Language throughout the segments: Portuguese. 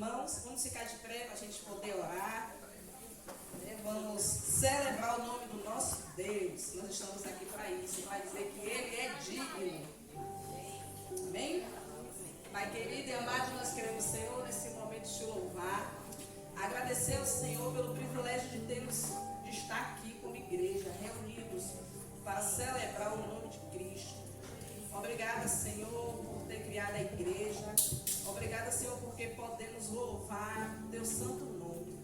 irmãos, vamos ficar de pé para a gente poder orar. Vamos celebrar o nome do nosso Deus. Nós estamos aqui para isso, para dizer que Ele é digno. Amém? Pai querido e amado, nós queremos, Senhor, nesse momento te louvar. Agradecer ao Senhor pelo privilégio de termos de estar aqui como igreja, reunidos para celebrar o nome de Cristo. Obrigada, Senhor, por ter criado a igreja. Obrigada, Senhor, porque podemos louvar o teu santo nome.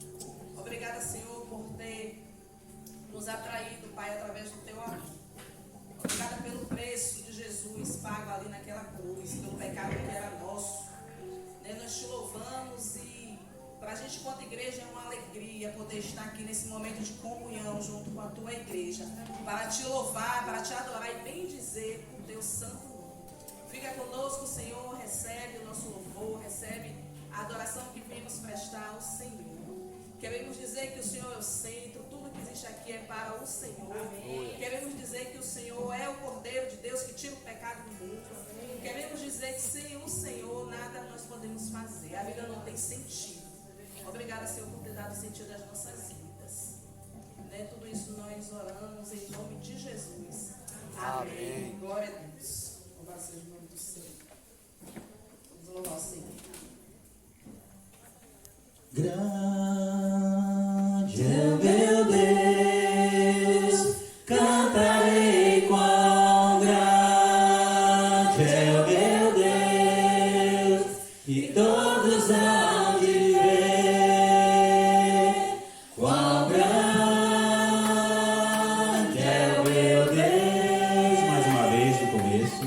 Obrigada, Senhor, por ter nos atraído, Pai, através do teu amor. Obrigada pelo preço de Jesus pago ali naquela cruz, pelo pecado que era nosso. Nós te louvamos e para a gente, enquanto igreja, é uma alegria poder estar aqui nesse momento de comunhão junto com a tua igreja, para te louvar, para te adorar e bendizer o teu santo nome. Fica conosco, Senhor, recebe o nosso louvor, recebe a adoração que vemos prestar ao Senhor. Queremos dizer que o Senhor é o centro, tudo que existe aqui é para o Senhor. Amém. Queremos dizer que o Senhor é o Cordeiro de Deus que tira o pecado do mundo. Amém. Queremos dizer que sem o Senhor nada nós podemos fazer, a vida não tem sentido. Obrigada, Senhor, por ter dado sentido às nossas vidas. Tudo isso nós oramos em nome de Jesus. Amém. Amém. Glória a Deus. Louvado seja o nome do Senhor. Vamos louvar o Senhor. Grande é o meu Deus, cantarei quão grande é o meu Deus, e todos hão de ver quão grande é o meu Deus. Mais uma vez do começo.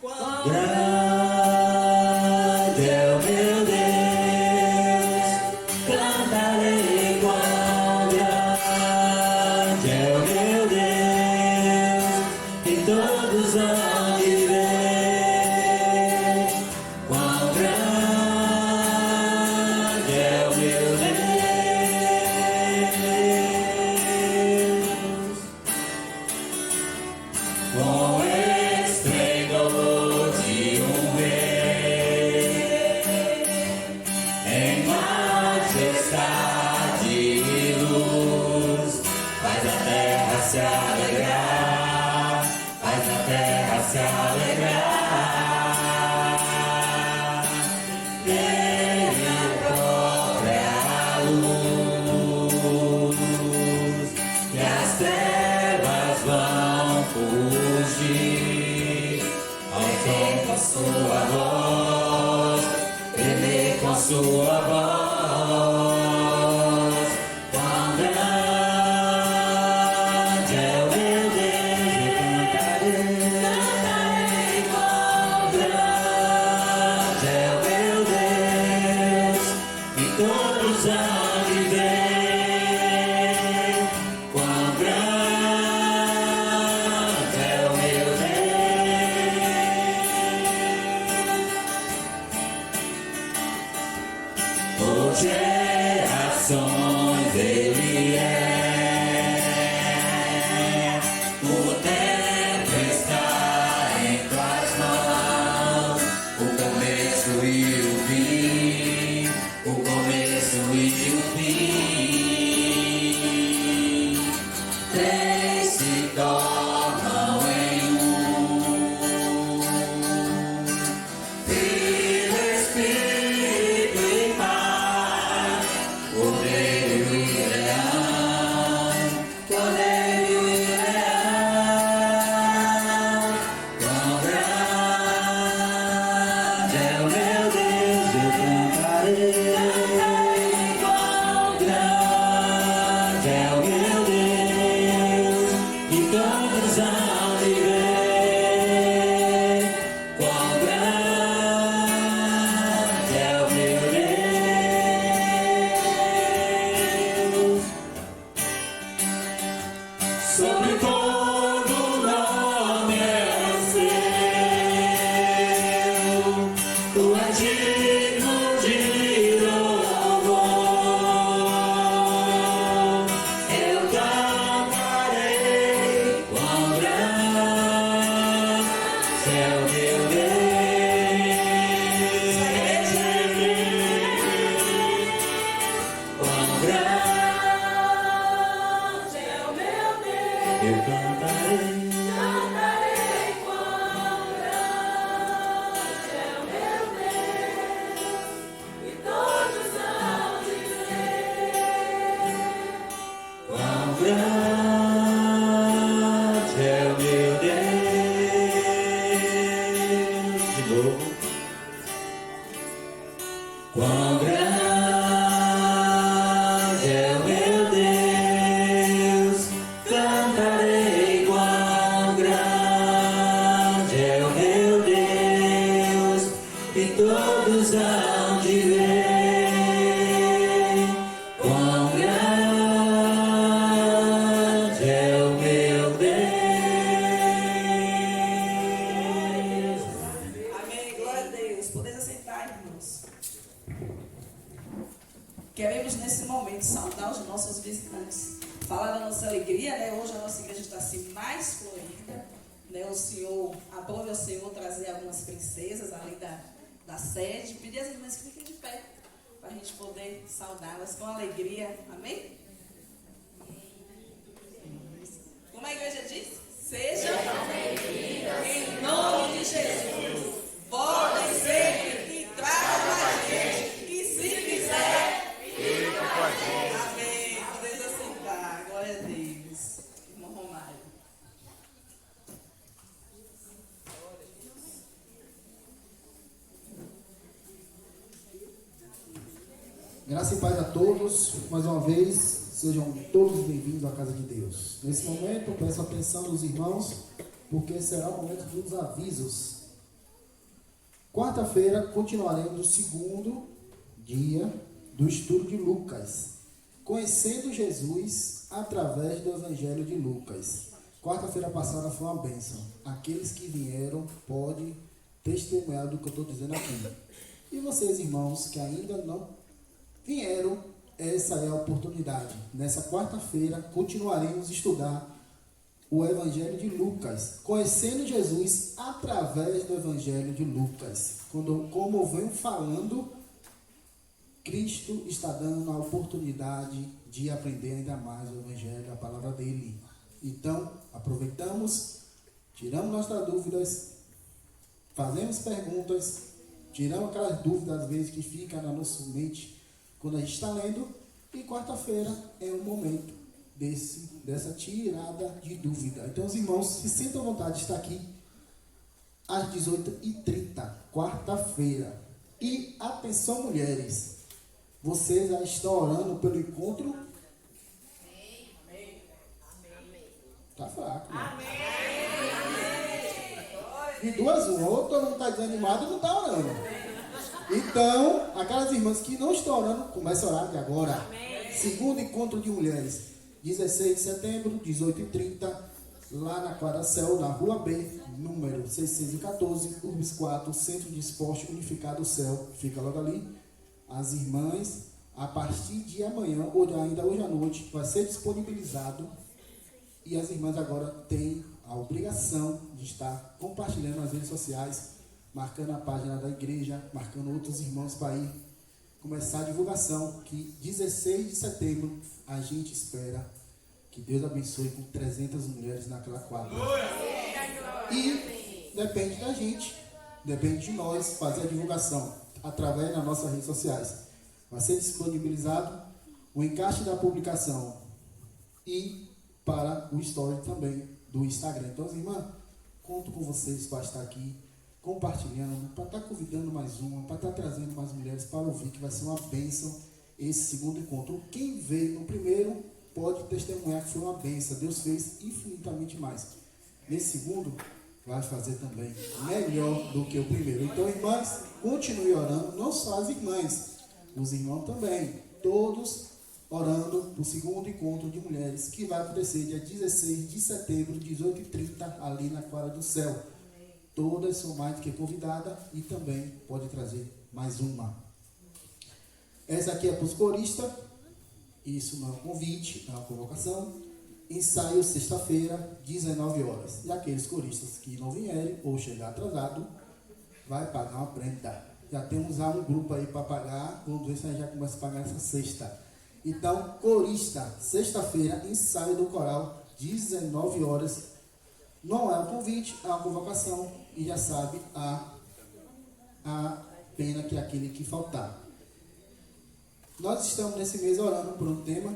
Quão grande é o meu Deus. Sua voz, tremer com sua voz, quão grande é o meu Deus, eu cantarei, quão grande é o meu Deus, e todos hão de ver, quão grande é o meu gerações Ele é. O tempo está em tuas mãos, o começo e o fim, o começo e o fim. Três se tornam em um. Filho, Espírito e Pai, Cordeiro e Leão, Cordeiro e Leão, quão grande é o meu Deus, eu cantarei, quão grande é o meu Deus, e todos hão de ver, quão grande é o meu Deus. Sobre todo nome é seu, tu és digno de Quão grande é o meu Deus, cantarei. Quão grande é o meu Deus, e todos hão de ver. Quão grande é o meu Deus. Amém. Glória a Deus. Podeis assentar, irmãos. Queremos nesse momento saudar os nossos visitantes, falar da nossa alegria, né? Hoje a nossa igreja está assim mais florida, né? O Senhor, aprove ao Senhor trazer algumas princesas ali da sede, pedir às irmãs que fiquem de pé, para a gente poder saudá-las com alegria, amém? Como a igreja diz? Sejam bem-vindas em nome de Jesus. Podem sempre entrar com a gente e se quiser. Amém. Podeis assentar. Glória a Deus. Irmão Romário. Graça e paz a todos. Mais uma vez, sejam todos bem-vindos à casa de Deus. Nesse momento, peço a atenção dos irmãos, porque será o momento dos avisos. Quarta-feira, continuaremos o segundo dia do estudo de Lucas, conhecendo Jesus através do Evangelho de Lucas. Quarta-feira passada foi uma bênção. Aqueles que vieram podem testemunhar do que eu estou dizendo aqui. E vocês, irmãos, que ainda não vieram, essa é a oportunidade. Nessa quarta-feira, continuaremos a estudar o Evangelho de Lucas, conhecendo Jesus através do Evangelho de Lucas. Como eu venho falando, Cristo está dando a oportunidade de aprender ainda mais o Evangelho, a palavra dele. Então, aproveitamos, tiramos nossas dúvidas, fazemos perguntas, tiramos aquelas dúvidas às vezes que ficam na nossa mente quando a gente está lendo, e quarta-feira é o momento dessa tirada de dúvida. Então, os irmãos, se sintam à vontade de estar aqui às 18h30, quarta-feira. E atenção, mulheres, vocês já estão orando pelo encontro? Tá fraco, né? De duas uma, ou todo mundo está desanimado e não está orando. Então, aquelas irmãs que não estão orando, começa a orar de agora. Segundo encontro de mulheres, 16 de setembro, 18h30, lá na Quadra Céu, na Rua B, número 614, Urbis 4, Centro de Esporte Unificado Céu. Fica logo ali. As irmãs, a partir de amanhã, ou ainda hoje à noite, vai ser disponibilizado. E as irmãs agora têm a obrigação de estar compartilhando nas redes sociais, marcando a página da igreja, marcando outros irmãos para ir começar a divulgação, que 16 de setembro a gente espera que Deus abençoe com 300 mulheres naquela quadra. E depende da gente, depende de nós fazer a divulgação através das nossas redes sociais. Vai ser disponibilizado o encaixe da publicação e para o story também do Instagram. Então, irmãs, conto com vocês para estar aqui compartilhando, para estar convidando mais uma, para estar trazendo mais mulheres para ouvir, que vai ser uma bênção esse segundo encontro. Quem veio no primeiro pode testemunhar que foi uma bênção. Deus fez infinitamente mais. Nesse segundo, vai fazer também melhor do que o primeiro. Então, irmãs, continue orando, não só as irmãs, os irmãos também, todos orando para o segundo encontro de mulheres, que vai acontecer dia 16 de setembro, 18h30, ali na Quadra do Céu. Todas são mais do que convidadas e também pode trazer mais uma. Essa aqui é para os coristas. Isso não é um convite, é uma convocação. Ensaio sexta-feira, 19 horas. E aqueles coristas que não vierem ou chegar atrasado, vai pagar uma prenda. Já temos já um grupo aí para pagar. Vamos ver se a gente já começa a pagar essa sexta. Então, corista, sexta-feira, ensaio do coral, 19 horas. Não é um convite, é uma convocação. E já sabe a pena que é aquele que faltar. Nós estamos nesse mês orando por um tema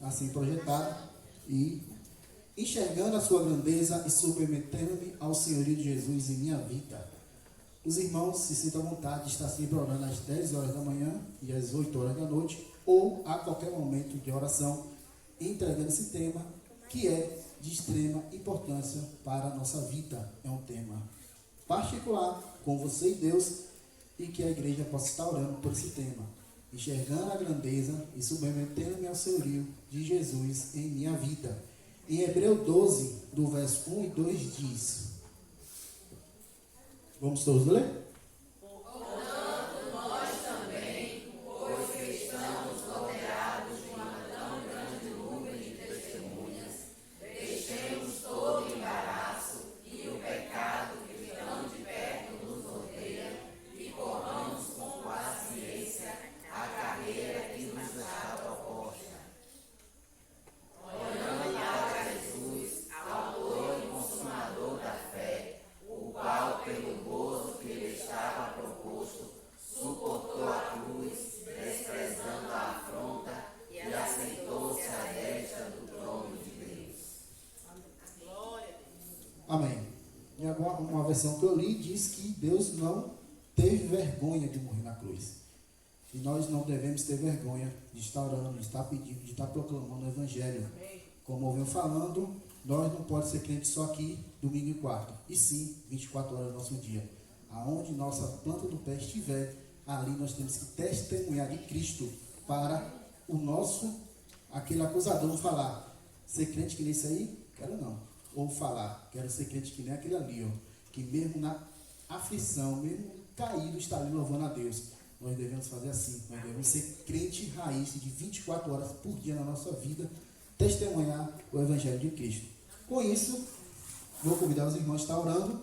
assim projetado e enxergando a sua grandeza e submetendo-me ao senhorio de Jesus em minha vida. Os irmãos se sintam à vontade de estar sempre orando às 10 horas da manhã e às 8 horas da noite, ou a qualquer momento de oração, entregando esse tema, que é de extrema importância para a nossa vida. É um tema particular com você e Deus, e que a igreja possa estar orando por esse tema, enxergando a grandeza e submetendo-me ao senhorio de Jesus em minha vida. Em Hebreus 12, do verso 1 e 2 diz... Vamos todos ler? Amém. E agora, uma versão que eu li diz que Deus não teve vergonha de morrer na cruz. E nós não devemos ter vergonha de estar orando, de estar pedindo, de estar proclamando o Evangelho. Como eu venho falando, nós não podemos ser crentes só aqui, domingo e quarta. E sim, 24 horas do nosso dia. Aonde nossa planta do pé estiver, ali nós temos que testemunhar de Cristo para o nosso, aquele acusador falar, ser crente que nem isso aí? Quero não. Ou falar, quero ser crente que nem aquele ali, ó, que mesmo na aflição, mesmo caído, está ali louvando a Deus. Nós devemos fazer assim, nós devemos ser crente raiz de 24 horas por dia na nossa vida, testemunhar o Evangelho de Cristo. Com isso, vou convidar os irmãos a estar orando,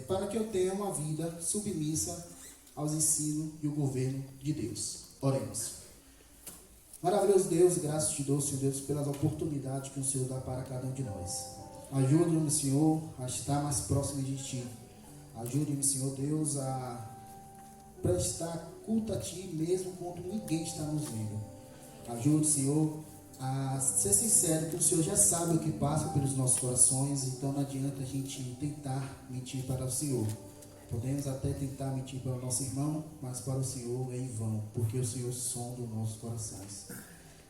para que eu tenha uma vida submissa aos ensinos e o governo de Deus. Oremos. Maravilhoso Deus, graças te dou, Senhor Deus, pelas oportunidades que o Senhor dá para cada um de nós. Ajude-me, Senhor, a estar mais próximo de Ti. Ajude-me, Senhor Deus, a prestar culto a Ti, mesmo quando ninguém está nos vendo. Ajude, Senhor, a ser sincero, que o Senhor já sabe o que passa pelos nossos corações, então não adianta a gente tentar mentir para o Senhor. Podemos até tentar mentir para o nosso irmão, mas para o Senhor é em vão, porque o Senhor sonda os nossos corações.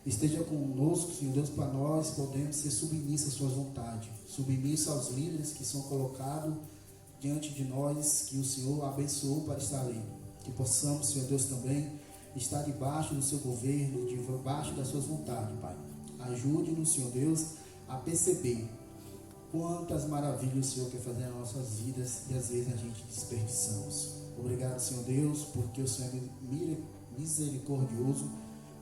Esteja conosco, Senhor Deus, para nós podemos ser submissos às suas vontades, submissos aos líderes que são colocados diante de nós, que o Senhor abençoou para estar ali. Que possamos, Senhor Deus, também estar debaixo do seu governo, debaixo das suas vontades, Pai. Ajude-nos, Senhor Deus, a perceber quantas maravilhas o Senhor quer fazer nas nossas vidas e às vezes a gente desperdiçamos. Obrigado, Senhor Deus, porque o Senhor é misericordioso,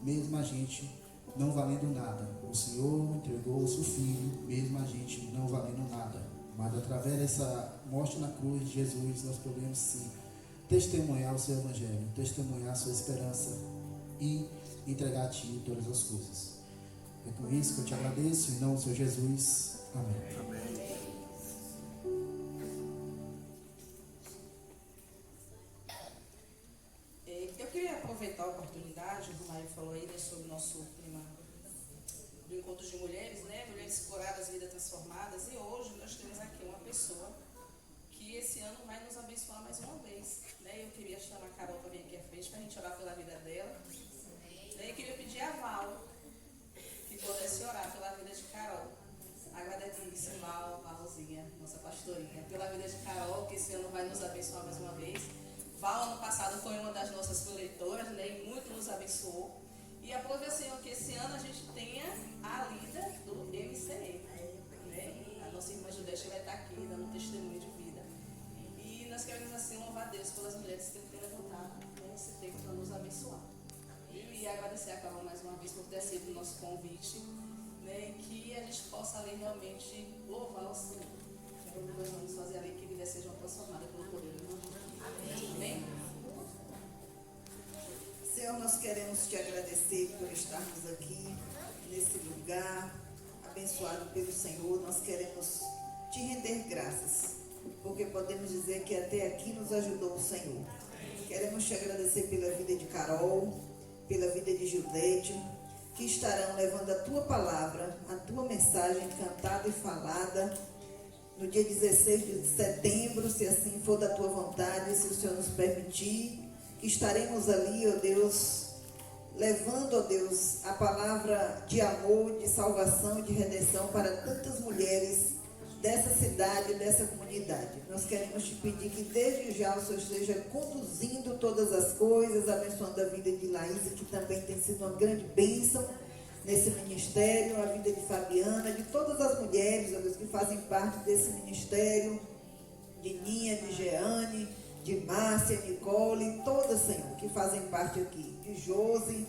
mesmo a gente não valendo nada. O Senhor entregou o seu Filho, mesmo a gente não valendo nada. Mas através dessa morte na cruz de Jesus, nós podemos sim testemunhar o seu Evangelho, testemunhar a sua esperança e entregar a Ti todas as coisas. É com isso que eu te agradeço, em nome do Senhor Jesus. Amém. Amém. Eu queria aproveitar a oportunidade, o Mário falou aí, né, sobre o nosso tema do encontro de mulheres, né? Mulheres curadas, vidas transformadas. E hoje nós temos aqui uma pessoa que esse ano vai nos abençoar mais uma vez, né? Eu queria chamar a Carol para vir aqui à frente para a gente orar pela vida dela. Eu queria pedir a Val que pudesse orar pela vida de Carol. Agradecemos, Valzinha, nossa pastorinha, pela vida de Carol, que esse ano vai nos abençoar mais uma vez. Val, ano passado, foi uma das nossas coleitoras, né, e muito nos abençoou. E aprove, Senhor, que esse ano a gente tenha a líder do MCE, né? A nossa irmã Judete vai estar aqui dando testemunho de vida. E nós queremos, assim, louvar a Deus pelas mulheres que têm levantado, né, esse tempo para nos abençoar. E agradecer a Carol mais uma vez por ter aceito o nosso convite, né, e que a gente possa ali realmente louvar o Senhor. Nós vamos fazer ali que vidas sejam transformadas pelo poder do Senhor. Amém? Senhor, nós queremos te agradecer por estarmos aqui nesse lugar, abençoado pelo Senhor. Nós queremos te render graças, porque podemos dizer que até aqui nos ajudou o Senhor. Queremos te agradecer pela vida de Carol, pela vida de Judete, que estarão levando a tua palavra, a tua mensagem cantada e falada no dia 16 de setembro, se assim for da tua vontade, se o Senhor nos permitir, que estaremos ali, ó Deus, levando, ó Deus, a palavra de amor, de salvação e de redenção para tantas mulheres dessa cidade, dessa comunidade. Nós queremos te pedir que desde já o Senhor esteja conduzindo todas as coisas, abençoando a vida de Laís, que também tem sido uma grande bênção nesse ministério, a vida de Fabiana, de todas as mulheres, ó Deus, que fazem parte desse ministério, de Ninha, de Jeane, de Márcia, Nicole, todas, Senhor, que fazem parte aqui, de Josi,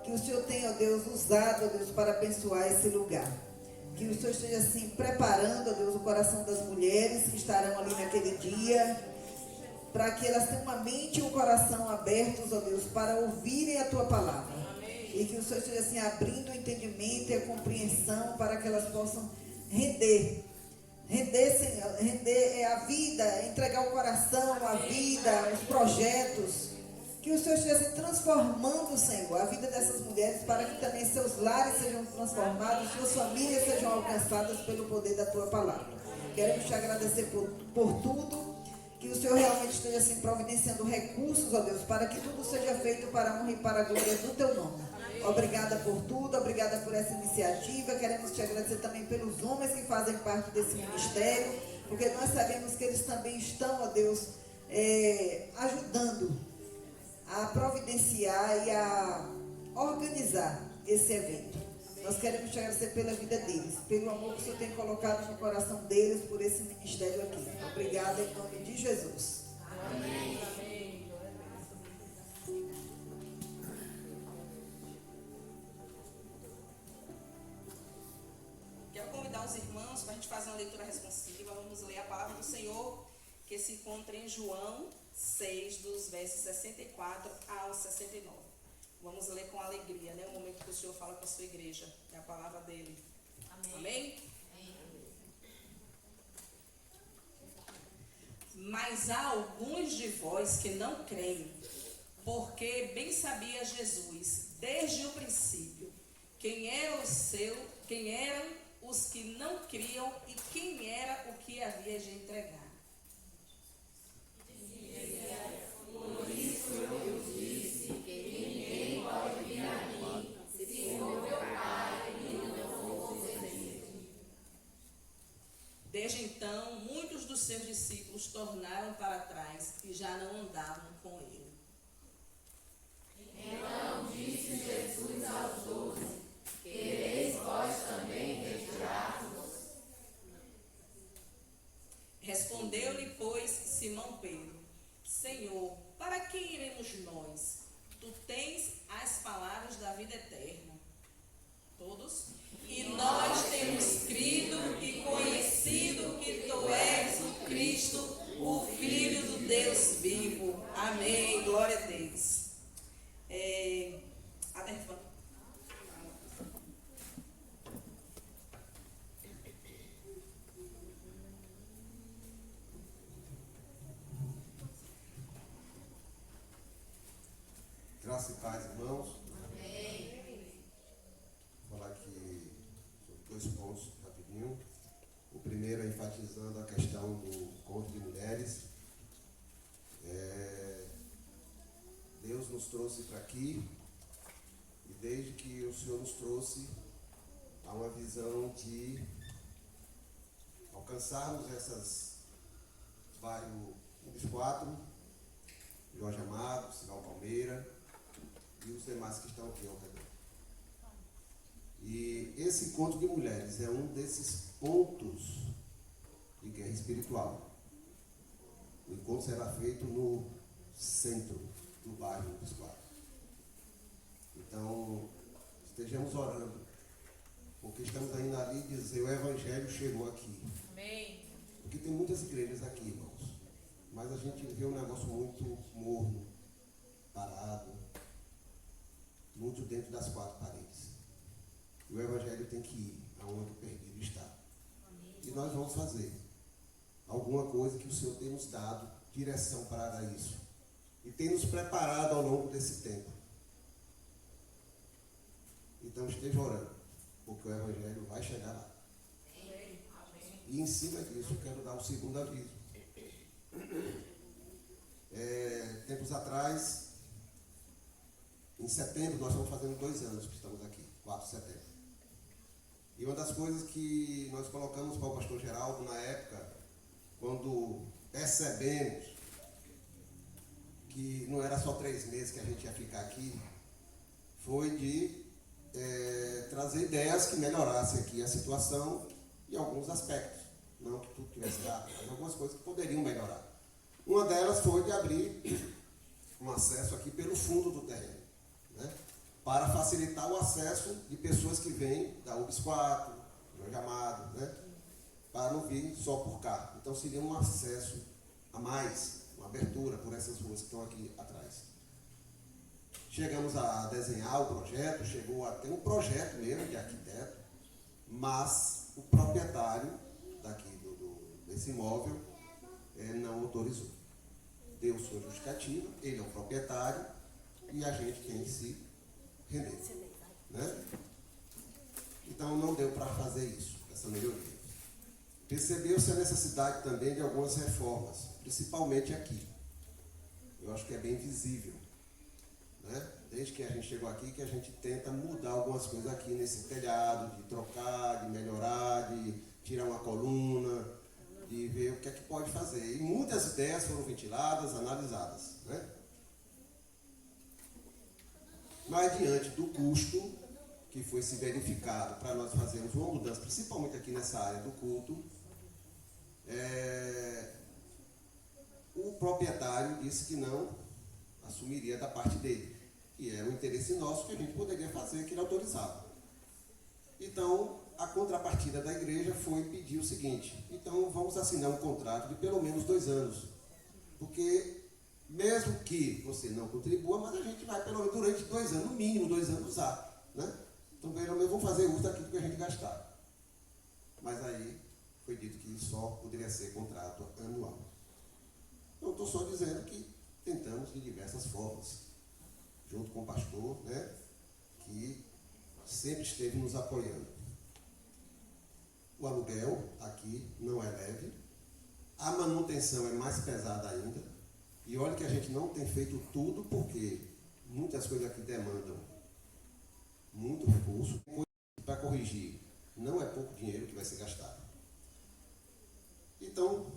que o Senhor tenha, ó Deus, usado, ó Deus, para abençoar esse lugar. Que o Senhor esteja assim preparando, ó Deus, o coração das mulheres que estarão ali naquele dia, para que elas tenham uma mente e um coração abertos, ó Deus, para ouvirem a tua palavra. E que o Senhor esteja assim abrindo o entendimento e a compreensão para que elas possam render, Senhor, render a vida, entregar o coração, a vida, os projetos. Que o Senhor esteja transformando, Senhor, a vida dessas mulheres para que também seus lares sejam transformados, suas famílias sejam alcançadas pelo poder da tua palavra. Queremos te agradecer por tudo. Que o Senhor realmente esteja assim providenciando recursos, ó Deus, para que tudo seja feito para a honra e para a glória do teu nome. Obrigada por tudo, obrigada por essa iniciativa. Queremos te agradecer também pelos homens que fazem parte desse ministério, porque nós sabemos que eles também estão, ó Deus, ajudando a providenciar e a organizar esse evento. Nós queremos te agradecer pela vida deles, pelo amor que o Senhor tem colocado no coração deles por esse ministério aqui. Obrigada em nome de Jesus. Amém. Quero convidar os irmãos para a gente fazer uma leitura responsiva. Vamos ler a palavra do Senhor que se encontra em João 6, dos versos 64 ao 69. Vamos ler com alegria, né? O momento que o Senhor fala com a sua igreja. É a palavra dele. Amém? Amém? Mas há alguns de vós que não creem, porque bem sabia Jesus, desde o princípio, quem eram os que não criam e quem era o que havia de entregar. Por isso eu disse que ninguém pode vir a mim, se for meu Pai não for concedido. Desde então, muitos dos seus discípulos tornaram para trás e já não andavam com ele. Então disse Jesus aos 12: quereis vós também retirar-vos? Respondeu-lhe, pois, Simão Pedro: Senhor, para que iremos nós? Tu tens as palavras da vida eterna. Todos? E nós temos crido e conhecido que tu és o Cristo, o Filho do Deus vivo. Amém. Glória a Deus. Graça e paz, irmãos. Amém. Vou falar aqui sobre 2 pontos rapidinho. O primeiro é enfatizando a questão do encontro de mulheres. Deus nos trouxe para aqui e desde que o Senhor nos trouxe, há uma visão de alcançarmos essas vários, um dos 4, Jorge Amado, Sigal Palmeira e os demais que estão aqui ao redor. E esse encontro de mulheres é um desses pontos de guerra espiritual. O encontro será feito no centro do bairro dos 4. Então, estejamos orando, porque estamos ainda ali dizer o Evangelho chegou aqui. Amém. Porque tem muitas igrejas aqui, irmãos, mas a gente vê um negócio muito morno, parado, muito dentro das 4 paredes. E o Evangelho tem que ir aonde o perdido está. Amém. E nós vamos fazer alguma coisa que o Senhor tem nos dado direção para isso. E tem nos preparado ao longo desse tempo. Então esteja orando, porque o Evangelho vai chegar lá. Amém. E em cima disso, quero dar o segundo aviso. Tempos atrás, em setembro, nós estamos fazendo 2 anos que estamos aqui, 4 de setembro. E uma das coisas que nós colocamos para o pastor Geraldo na época, quando percebemos que não era só 3 meses que a gente ia ficar aqui, foi de trazer ideias que melhorassem aqui a situação em alguns aspectos. Não que tudo tivesse errado, mas algumas coisas que poderiam melhorar. Uma delas foi de abrir um acesso aqui pelo fundo do terreno, né? Para facilitar o acesso de pessoas que vêm da UBS 4, Jorge Amado, né? Para não vir só por carro. Então seria um acesso a mais, uma abertura por essas ruas que estão aqui atrás. Chegamos a desenhar o projeto, chegou a ter um projeto mesmo de arquiteto, mas o proprietário daqui desse imóvel não autorizou. Deu sua justificativa, ele é o proprietário e a gente tem que se render, né? Então não deu para fazer isso, essa melhoria. Percebeu-se a necessidade também de algumas reformas, principalmente aqui. Eu acho que é bem visível, né? Desde que a gente chegou aqui, que a gente tenta mudar algumas coisas aqui nesse telhado, de trocar, de melhorar, de tirar uma coluna, de ver o que é que pode fazer. E muitas ideias foram ventiladas, analisadas, né? Mas diante do custo que foi se verificado para nós fazermos uma mudança, principalmente aqui nessa área do culto, o proprietário disse que não assumiria da parte dele, que era o interesse nosso, que a gente poderia fazer, que ele autorizava. Então, a contrapartida da igreja foi pedir o seguinte: então vamos assinar um contrato de pelo menos 2 anos, porque mesmo que você não contribua, mas a gente vai pelo menos durante 2 anos, no mínimo 2 anos usar, né? Então pelo menos vamos fazer uso daquilo que a gente gastar. Mas aí foi dito que só poderia ser contrato anual. Eu estou só dizendo que tentamos de diversas formas, junto com o pastor, né, que sempre esteve nos apoiando. O aluguel aqui não é leve, a manutenção é mais pesada ainda, e olha que a gente não tem feito tudo, porque muitas coisas aqui demandam muito recurso. Para corrigir, não é pouco dinheiro que vai ser gastado. Então,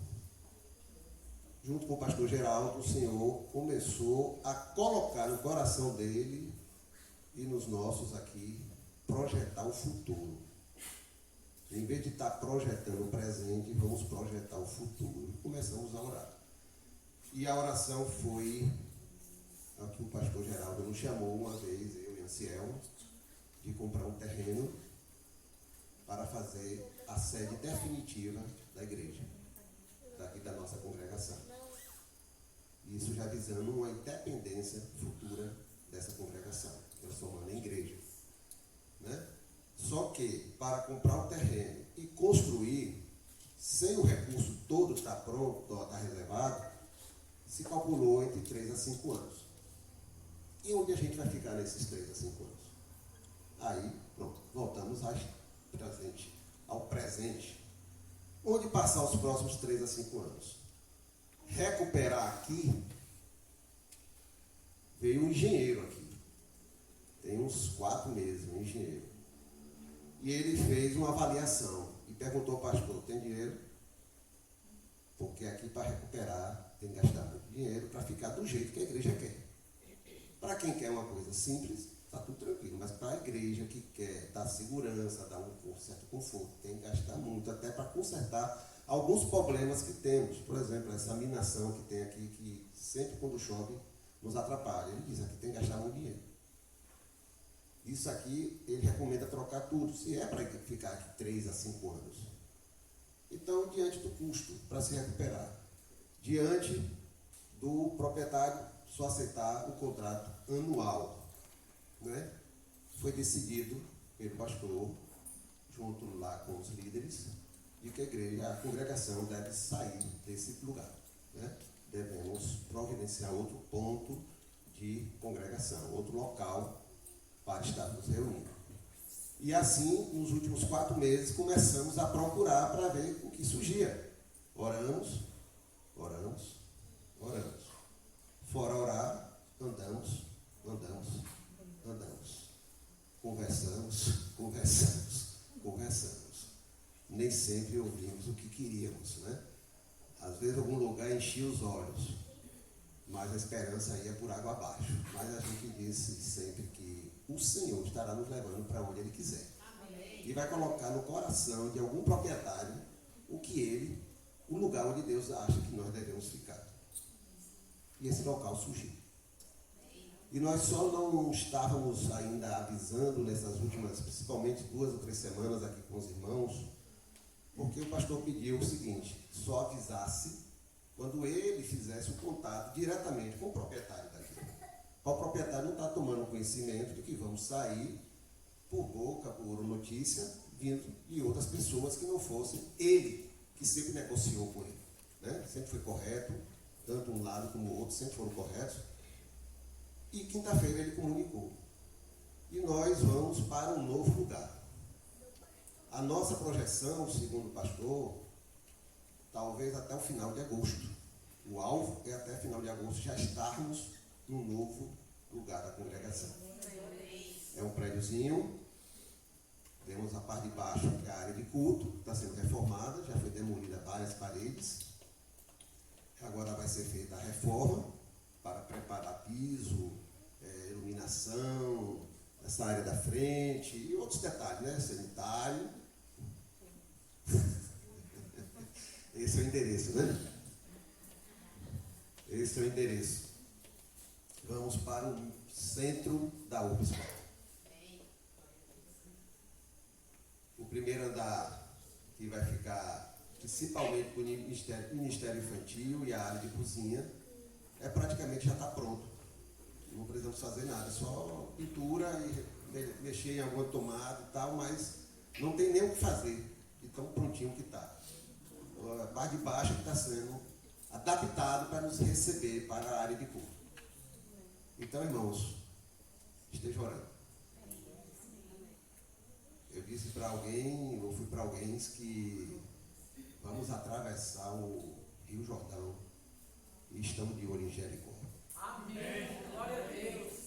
junto com o pastor Geraldo, o Senhor começou a colocar no coração dele e nos nossos aqui, projetar o futuro. Em vez de estar projetando o presente, vamos projetar o futuro. E começamos a orar. E a oração foi a que o pastor Geraldo nos chamou uma vez, eu e Anselmo, de comprar um terreno para fazer a sede definitiva da igreja, daqui da nossa congregação. Isso já visando uma independência futura dessa congregação, transformando em igreja, né? Só que, para comprar o terreno e construir, sem o recurso todo estar pronto, estar reservado, se calculou entre 3 a 5 anos. E onde a gente vai ficar nesses 3 a 5 anos? Aí, pronto, voltamos ao presente. Onde passar os próximos 3 a 5 anos? Recuperar aqui, veio um engenheiro aqui. Tem uns 4 meses, um engenheiro. E ele fez uma avaliação e perguntou ao pastor: tem dinheiro? Porque aqui para recuperar tem que gastar muito dinheiro para ficar do jeito que a igreja quer. Para quem quer uma coisa simples, está tudo tranquilo, mas para a igreja que quer dar segurança, dar um certo conforto, tem que gastar muito, até para consertar alguns problemas que temos. Por exemplo, essa minação que tem aqui, que sempre quando chove nos atrapalha. Ele diz: aqui tem que gastar muito dinheiro. Isso aqui, ele recomenda trocar tudo, se é para ficar aqui 3 a 5 anos. Então, diante do custo para se recuperar, diante do proprietário só aceitar o contrato anual, né? Foi decidido pelo pastor, junto lá com os líderes, de que a congregação deve sair desse lugar, né? Devemos providenciar outro ponto de congregação, outro local para estarmos reunindo. E assim, nos últimos 4 meses, começamos a procurar para ver o que surgia. Oramos, oramos, oramos. Fora orar, andamos, andamos, andamos. Conversamos, conversamos, conversamos. Nem sempre ouvimos o que queríamos, né? Às vezes algum lugar enchia os olhos, mas a esperança ia por água abaixo. Mas a gente disse sempre que o Senhor estará nos levando para onde Ele quiser. E vai colocar no coração de algum proprietário o lugar onde Deus acha que nós devemos ficar. E esse local surgiu. E nós só não estávamos ainda avisando nessas últimas, principalmente 2 ou 3 semanas aqui com os irmãos, porque o pastor pediu o seguinte: só avisasse quando ele fizesse o contato diretamente com o proprietário daqui. O proprietário não está tomando conhecimento de que vamos sair por boca, por notícia, vindo de outras pessoas que não fossem ele, que sempre negociou com ele. Né? Sempre foi correto, tanto um lado como o outro, sempre foram corretos. E quinta-feira ele comunicou. E nós vamos para um novo lugar. A nossa projeção, segundo o pastor, talvez até o final de agosto. O alvo é até final de agosto já estarmos no novo lugar da congregação. É um prédiozinho, temos a parte de baixo, que é a área de culto, está sendo reformada, já foi demolida várias paredes. Agora vai ser feita a reforma para preparar piso, iluminação, essa área da frente e outros detalhes, né? Sanitário. Esse é o endereço, né? Esse é o endereço. Vamos para o centro da UFSPAL. O primeiro andar, que vai ficar principalmente para o Ministério Infantil e a área de cozinha, praticamente já está pronto. Não precisamos fazer nada, só pintura e mexer em alguma tomada e tal, mas não tem nem o que fazer, de tão prontinho que está. A parte de baixo que está sendo adaptado para nos receber para a área de culto. Então, irmãos, esteja orando. Eu disse para alguém, ou fui para alguém, que vamos atravessar o Rio Jordão e estamos de olho em Jericó. Amém. Glória a Deus.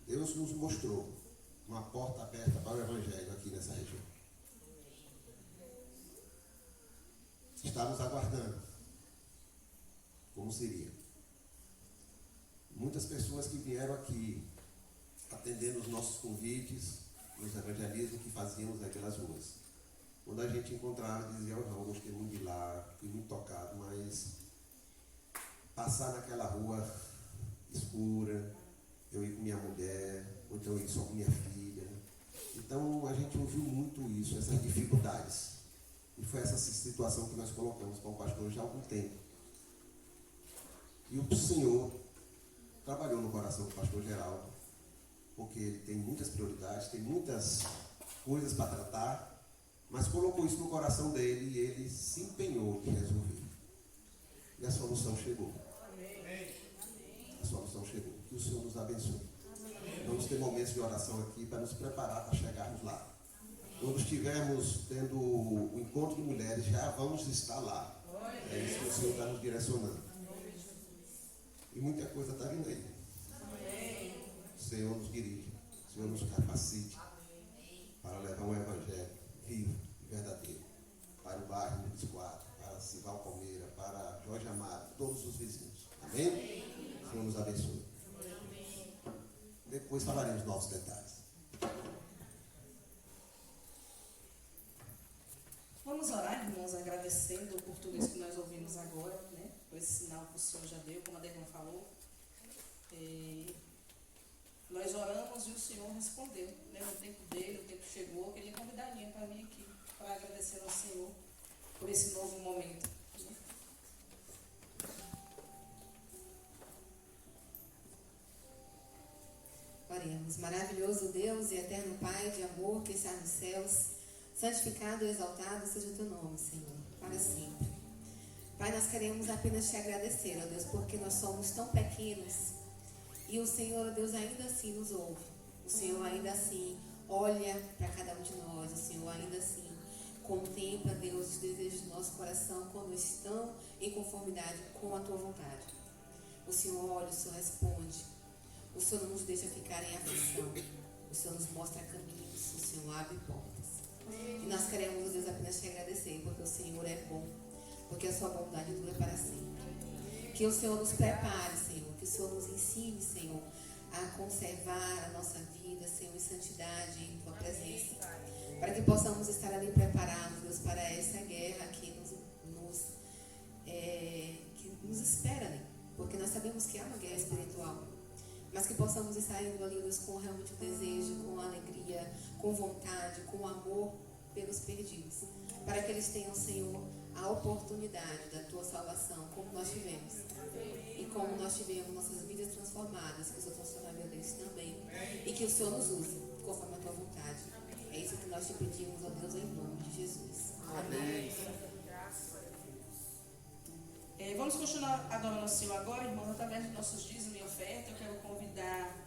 Deus nos mostrou uma porta aberta para o Evangelho aqui nessa região. Estávamos aguardando como seria. Muitas pessoas que vieram aqui atendendo os nossos convites, nos evangelismos que fazíamos aí pelas ruas. Quando a gente encontrava, dizia: não, gostei muito de ir lá, fui muito tocado, mas passar naquela rua escura, eu ir com minha mulher, ou então eu ir só com minha filha. Então a gente ouviu muito isso, essas dificuldades. E foi essa situação que nós colocamos para o pastor já há algum tempo. E o Senhor trabalhou no coração do pastor Geraldo, porque ele tem muitas prioridades, tem muitas coisas para tratar, mas colocou isso no coração dele e ele se empenhou em resolver. E a solução chegou. A solução chegou. Que o Senhor nos abençoe. Vamos ter momentos de oração aqui para nos preparar para chegarmos lá. Quando estivermos tendo o encontro de mulheres, já vamos estar lá. É isso que o Senhor está nos direcionando. E muita coisa está vindo aí. O Senhor nos dirige, o Senhor nos capacite para levar um evangelho vivo e verdadeiro para o bairro Números 4, para Cival Palmeira, para Jorge Amado, todos os vizinhos. Amém? O Senhor nos abençoe. Depois falaremos novos detalhes. Vamos orar, irmãos, agradecendo por tudo isso que nós ouvimos agora, né? Por esse sinal que o Senhor já deu, como a Derma falou. Nós oramos e o Senhor respondeu, né? No tempo dele, o tempo chegou. Eu queria convidar a Linha para vir aqui, para agradecer ao Senhor por esse novo momento. Né? Oremos. Maravilhoso Deus e eterno Pai de amor que está nos céus, Santificado e exaltado seja o teu nome, Senhor, para sempre. Pai, nós queremos apenas te agradecer, ó Deus, porque nós somos tão pequenos e o Senhor, ó Deus, ainda assim nos ouve. O Senhor ainda assim olha para cada um de nós. O Senhor ainda assim contempla, Deus, os desejos do nosso coração quando estão em conformidade com a tua vontade. O Senhor olha, o Senhor responde. O Senhor não nos deixa ficar em aflição. O Senhor nos mostra caminhos. O Senhor abre portas. E nós queremos, Deus, apenas te agradecer, porque o Senhor é bom, porque a sua bondade dura para sempre. Que o Senhor nos prepare, Senhor, que o Senhor nos ensine, Senhor, a conservar a nossa vida, Senhor, em santidade, em tua presença, para que possamos estar ali preparados, Deus, para essa guerra que nos espera, né? Porque nós sabemos que é uma guerra espiritual, mas que possamos estar indo ali, Deus, com realmente o desejo, com alegria, com vontade, com amor pelos perdidos, para que eles tenham, Senhor, a oportunidade da tua salvação, como nós tivemos. E como nós tivemos nossas vidas transformadas, que o Senhor transforme a vida deles também. E que o Senhor nos use conforme a tua vontade. É isso que nós te pedimos, ó Deus, em nome de Jesus. Amém. Vamos continuar adorando o Senhor agora, irmãos, através dos nossos dízimos e oferta. Eu quero convidar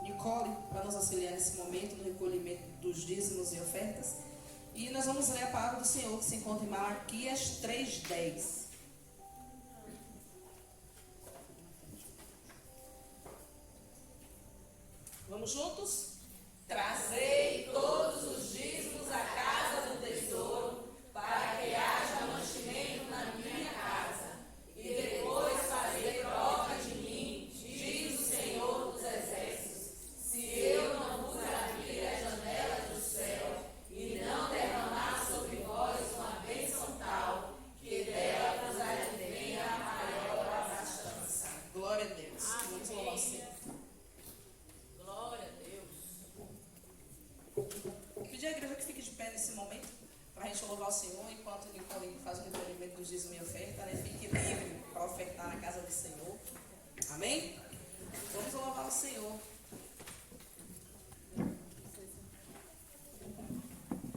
Nicole para nos auxiliar nesse momento no recolhimento dos dízimos e ofertas. E nós vamos ler a palavra do Senhor que se encontra em Malaquias 3:10. Vamos juntos? Trazei todos os dízimos à casa do tesouro, para que haja mantimento na minha casa, e depois fazer prova de mim, diz o Senhor dos Exércitos, se eu não vos abrir a janela do céu e não derramar sobre vós uma bênção tal, que dela vos advenha a maior abastança. Glória a Deus. Vamos louvar o Senhor. Pedir à igreja que fique de pé nesse momento, para a gente louvar o Senhor, enquanto Nicole faz o recolhimento dos dízimos e oferta, né? Fique livre para ofertar na casa do Senhor. Amém? Vamos louvar o Senhor.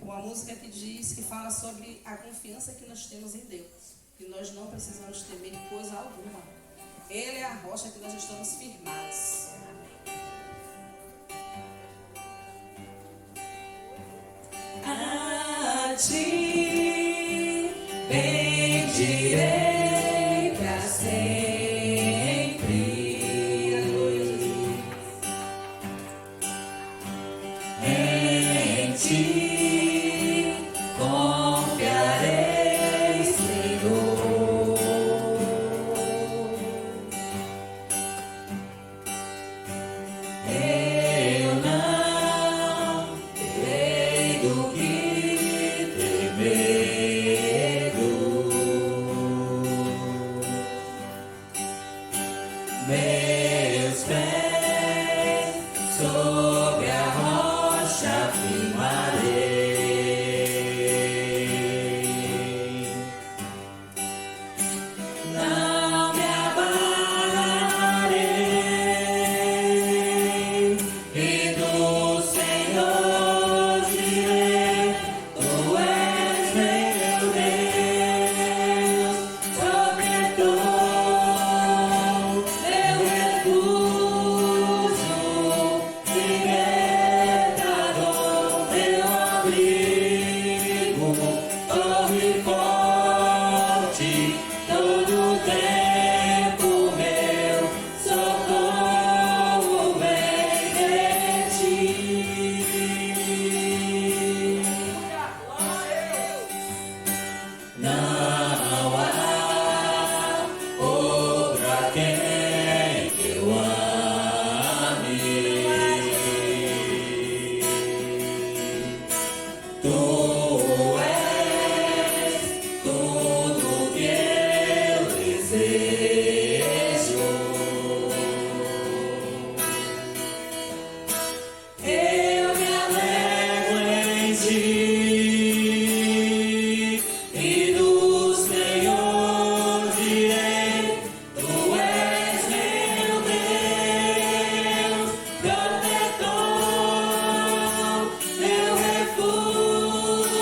Uma música que diz, que fala sobre a confiança que nós temos em Deus, que nós não precisamos temer coisa alguma. Ele é a rocha que nós estamos firmados. A ti bendirei para sempre. Em ti confiarei, Senhor. Eu não terei do que ter medo. Meus pés sobre a rocha firmarei. Não me abalarei, e do Senhor direi: Tu és meu Deus, protetor, meu refúgio, libertador, meu abrigo, torre forte, todo tempo meu socorro vem de ti. Não há outra quem eu ame. Tu és tudo que eu desejo. Eu me alegro em ti, e do Senhor direi: Tu és meu Deus, protetor, meu refúgio,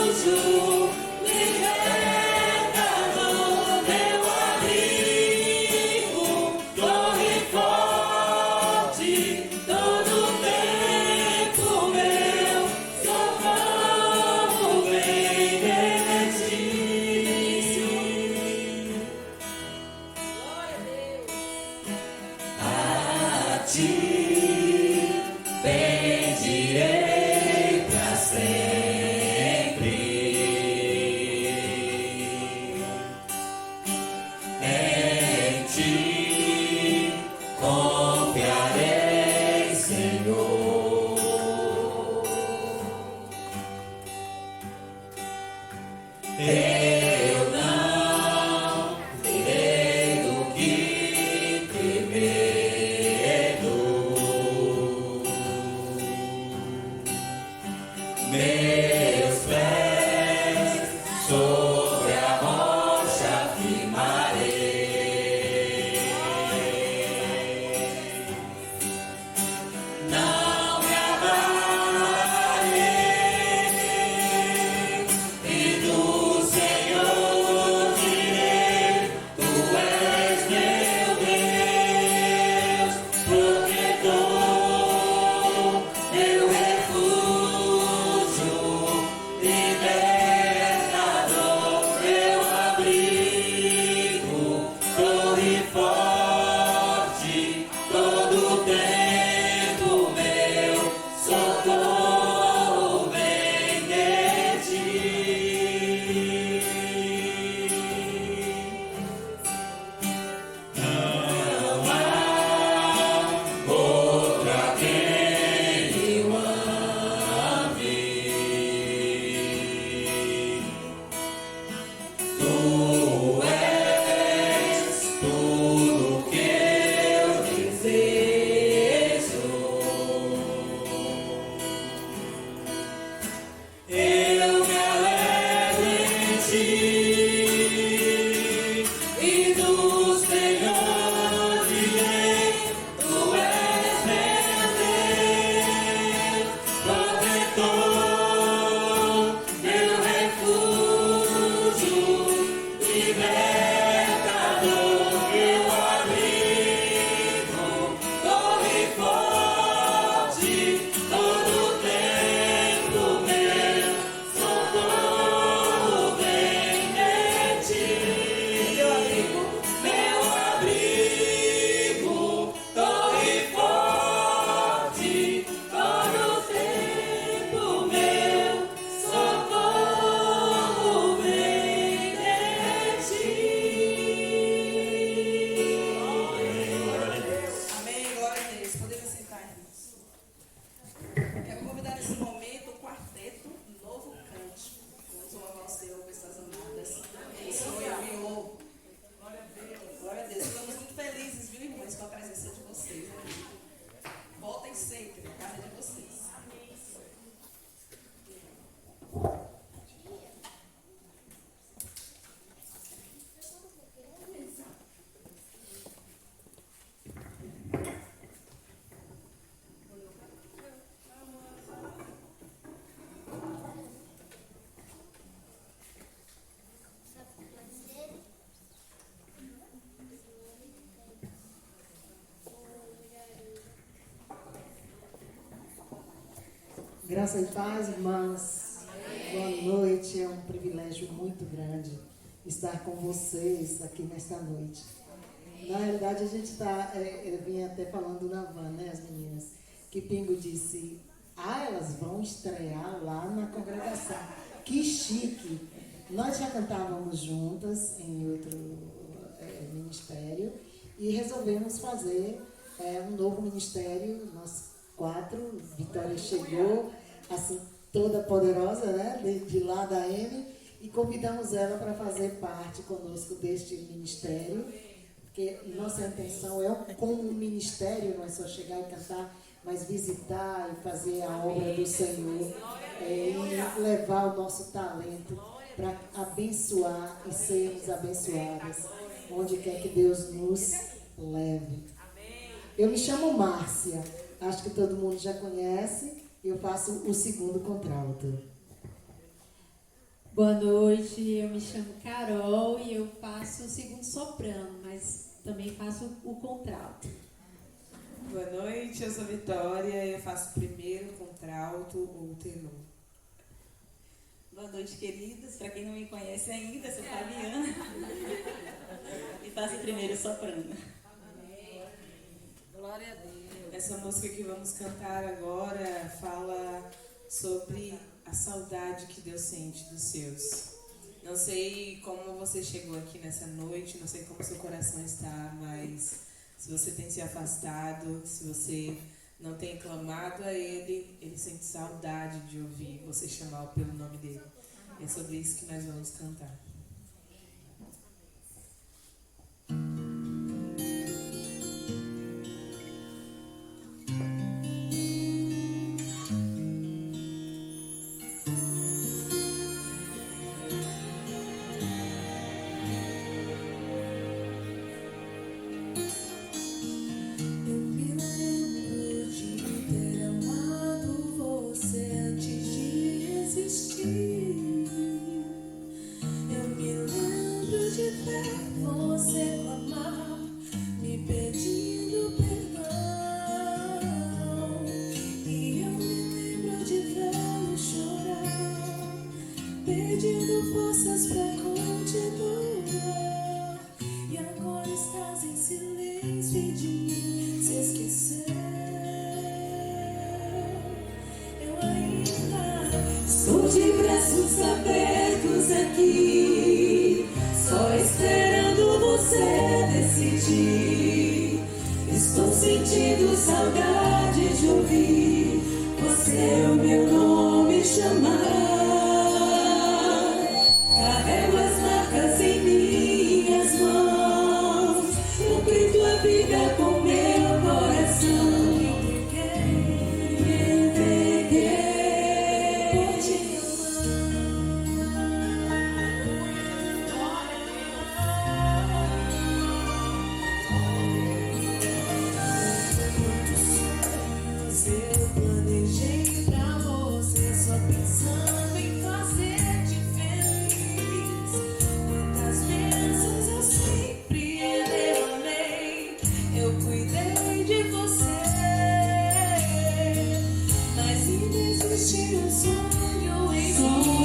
Eu não terei do que ter medo. Meus pés sobre a rocha firmarei. Não me abalarei, e do Senhor direi: Tu és meu Deus, protetor, meu refúgio, libertador, meu abrigo, torre forte, todo tempo meu socorro vem de ti. Não há outra quem o ame. Tu és tudo que eu desejo. Eu me alegro em ti, e do Senhor direi: Tu és meu Deus, protetor, meu refúgio, libertador, meu abrigo, torre forte, todo tempo meu socorro vem de ti. Meu abrigo, torre forte, todo tempo meu socorro vem de ti. Amém, glória a Deus. Podemos sentar, irmãos. Quero convidar nesse momento o quarteto Novo Cântico. Vamos louvar o Senhor com essas amadas. O Senhor enviou. Glória a Deus. Glória a Deus. Estamos muito felizes, viu, irmãos, com a presença de vocês aqui. Voltem sempre na casa de vocês. Graça e paz, irmãs. Boa noite. É um privilégio muito grande estar com vocês aqui nesta noite. Na realidade, a gente está, eu vim até falando na van, né, as meninas, que Pingo disse: elas vão estrear lá na congregação. Que chique! Nós já cantávamos juntas em outro ministério e resolvemos fazer um novo ministério, nós 4. Vitória chegou, assim, toda poderosa, né, de lá da M, e convidamos ela para fazer parte conosco deste ministério, porque nossa intenção é, como um ministério, não é só chegar e cantar, mas visitar e fazer a obra do Senhor, e levar o nosso talento para abençoar e sermos abençoadas, onde quer que Deus nos leve. Eu me chamo Márcia, acho que todo mundo já conhece, eu faço o segundo contralto. Boa noite, eu me chamo Carol e eu faço o segundo soprano, mas também faço o contralto. Boa noite, eu sou Vitória, eu faço o primeiro contralto ou tenor. Boa noite, queridos. Para quem não me conhece ainda, sou Fabiana e faço o primeiro soprano. Amém. Glória a Deus. Essa música que vamos cantar agora fala sobre a saudade que Deus sente dos seus. Não sei como você chegou aqui nessa noite, não sei como seu coração está, mas se você tem se afastado, se você não tem clamado a Ele, Ele sente saudade de ouvir você chamar pelo nome dele. E é sobre isso que nós vamos cantar. Pedindo forças pra continuar. E agora estás em silêncio e de mim se esqueceu. Eu ainda estou de braços abertos aqui, só esperando você decidir. Estou sentindo saudade de ouvir você o meu nome chamar. Carrego as marcas em minhas mãos, cumpri tua vida com meu coração. Me entreguei por te eu planejei pra você, só pensando em fazer-te feliz. Muitas vezes eu sempre derramei, eu cuidei de você, mas ainda existe um sonho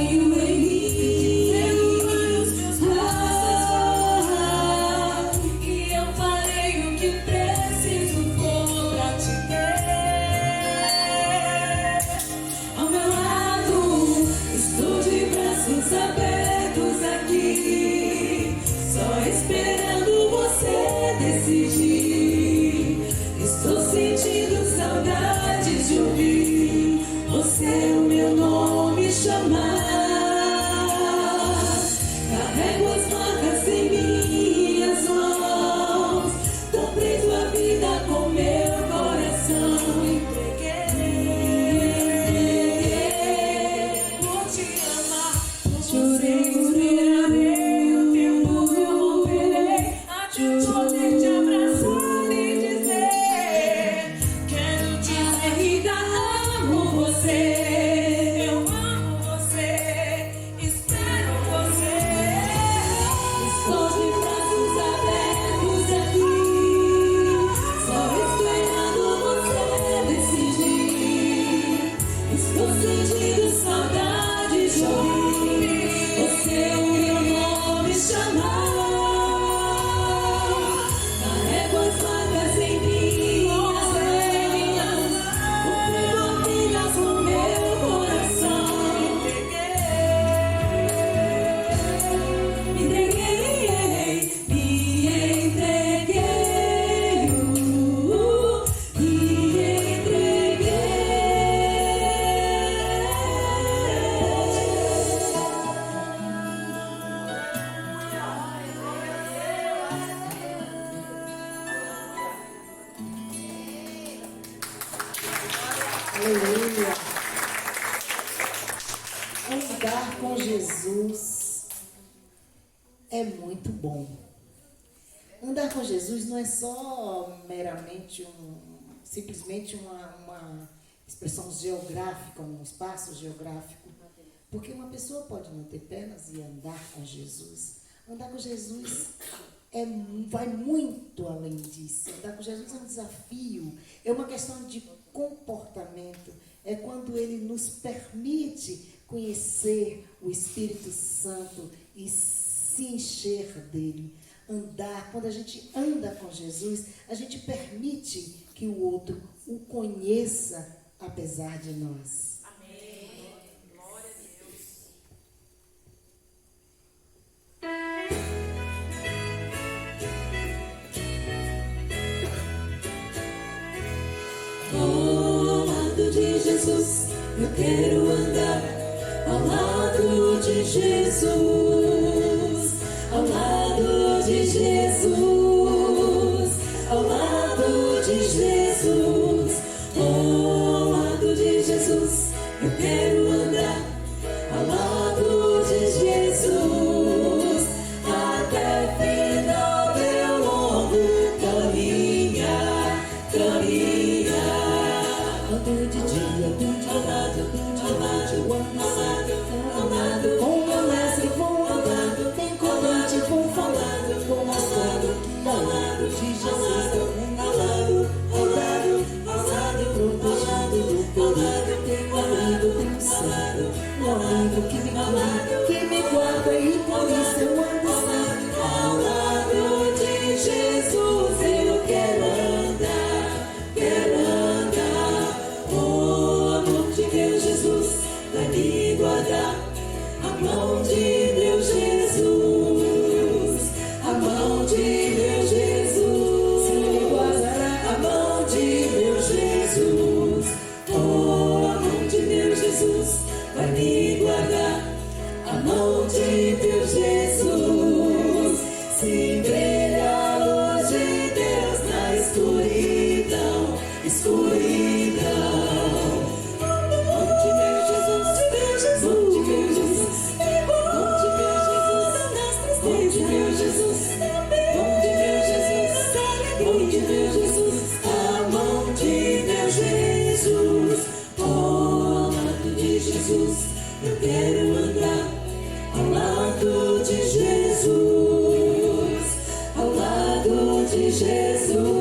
em mim. Os meus braços e eu farei o que preciso for pra te ter. Ao meu lado, estou de braços abertos aqui, só esperando você decidir. Estou sentindo saudades de ouvir você o meu nome chamar. Carrego as marcas em minhas mãos, comprei tua vida com meu coração. Entreguei por te amar. Chorei, orei, o tempo eu volverei até poder te abraçar e dizer: quero dizer que ainda amo você. Eu amo você, espero você. Estou de braços abertos aqui, só esperando você decidir. Estou sentindo saudade de ouvir você o meu nome chamar. Carrego as marcas em minhas mãos, cumprindo vidas com meu coração. Me entreguei, me entreguei, Aleluia. Andar com Jesus é muito bom. Andar com Jesus não é só meramente simplesmente uma expressão geográfica, um espaço geográfico, porque uma pessoa pode não ter pernas e andar com Jesus. Andar com Jesus vai muito além disso. Andar com Jesus é um desafio, é uma questão de comportamento, é quando Ele nos permite conhecer o Espírito Santo e se encher dele. Quando a gente anda com Jesus, a gente permite que o outro o conheça apesar de nós. Amém. Glória a Deus. Ao lado de Jesus, eu quero andar. Ao lado de de Jesus, ao lado de Jesus, ao lado de Jesus, ao lado de Jesus, eu quero andar ao lado de Jesus, até final meu longo caminhar. Ando de dia, ando de lado, ao lado, com meu mestre vou andando, tem corante vou falando, vou mostrando que ao lado de Jesus também, ao lado, protegendo do perigo, tem um amigo, tem um santo, um amigo que me guarda e por isso eu ando sempre ao lado de Jesus, eu quero andar, oh amor de meu Jesus, vai me guardar, a mão de meu Jesus, a mão de meu Jesus, me guardará, a mão de meu Jesus, oh a mão de meu Jesus, vai me guardar, a mão de meu Jesus, se brilha a luz de Deus na escuridão, eu quero andar ao lado de Jesus, ao lado de Jesus,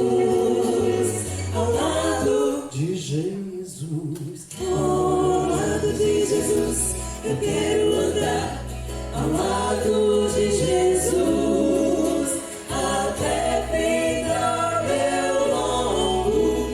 ao lado De Jesus. ao lado de Jesus, eu quero andar ao lado de Jesus, até final meu longo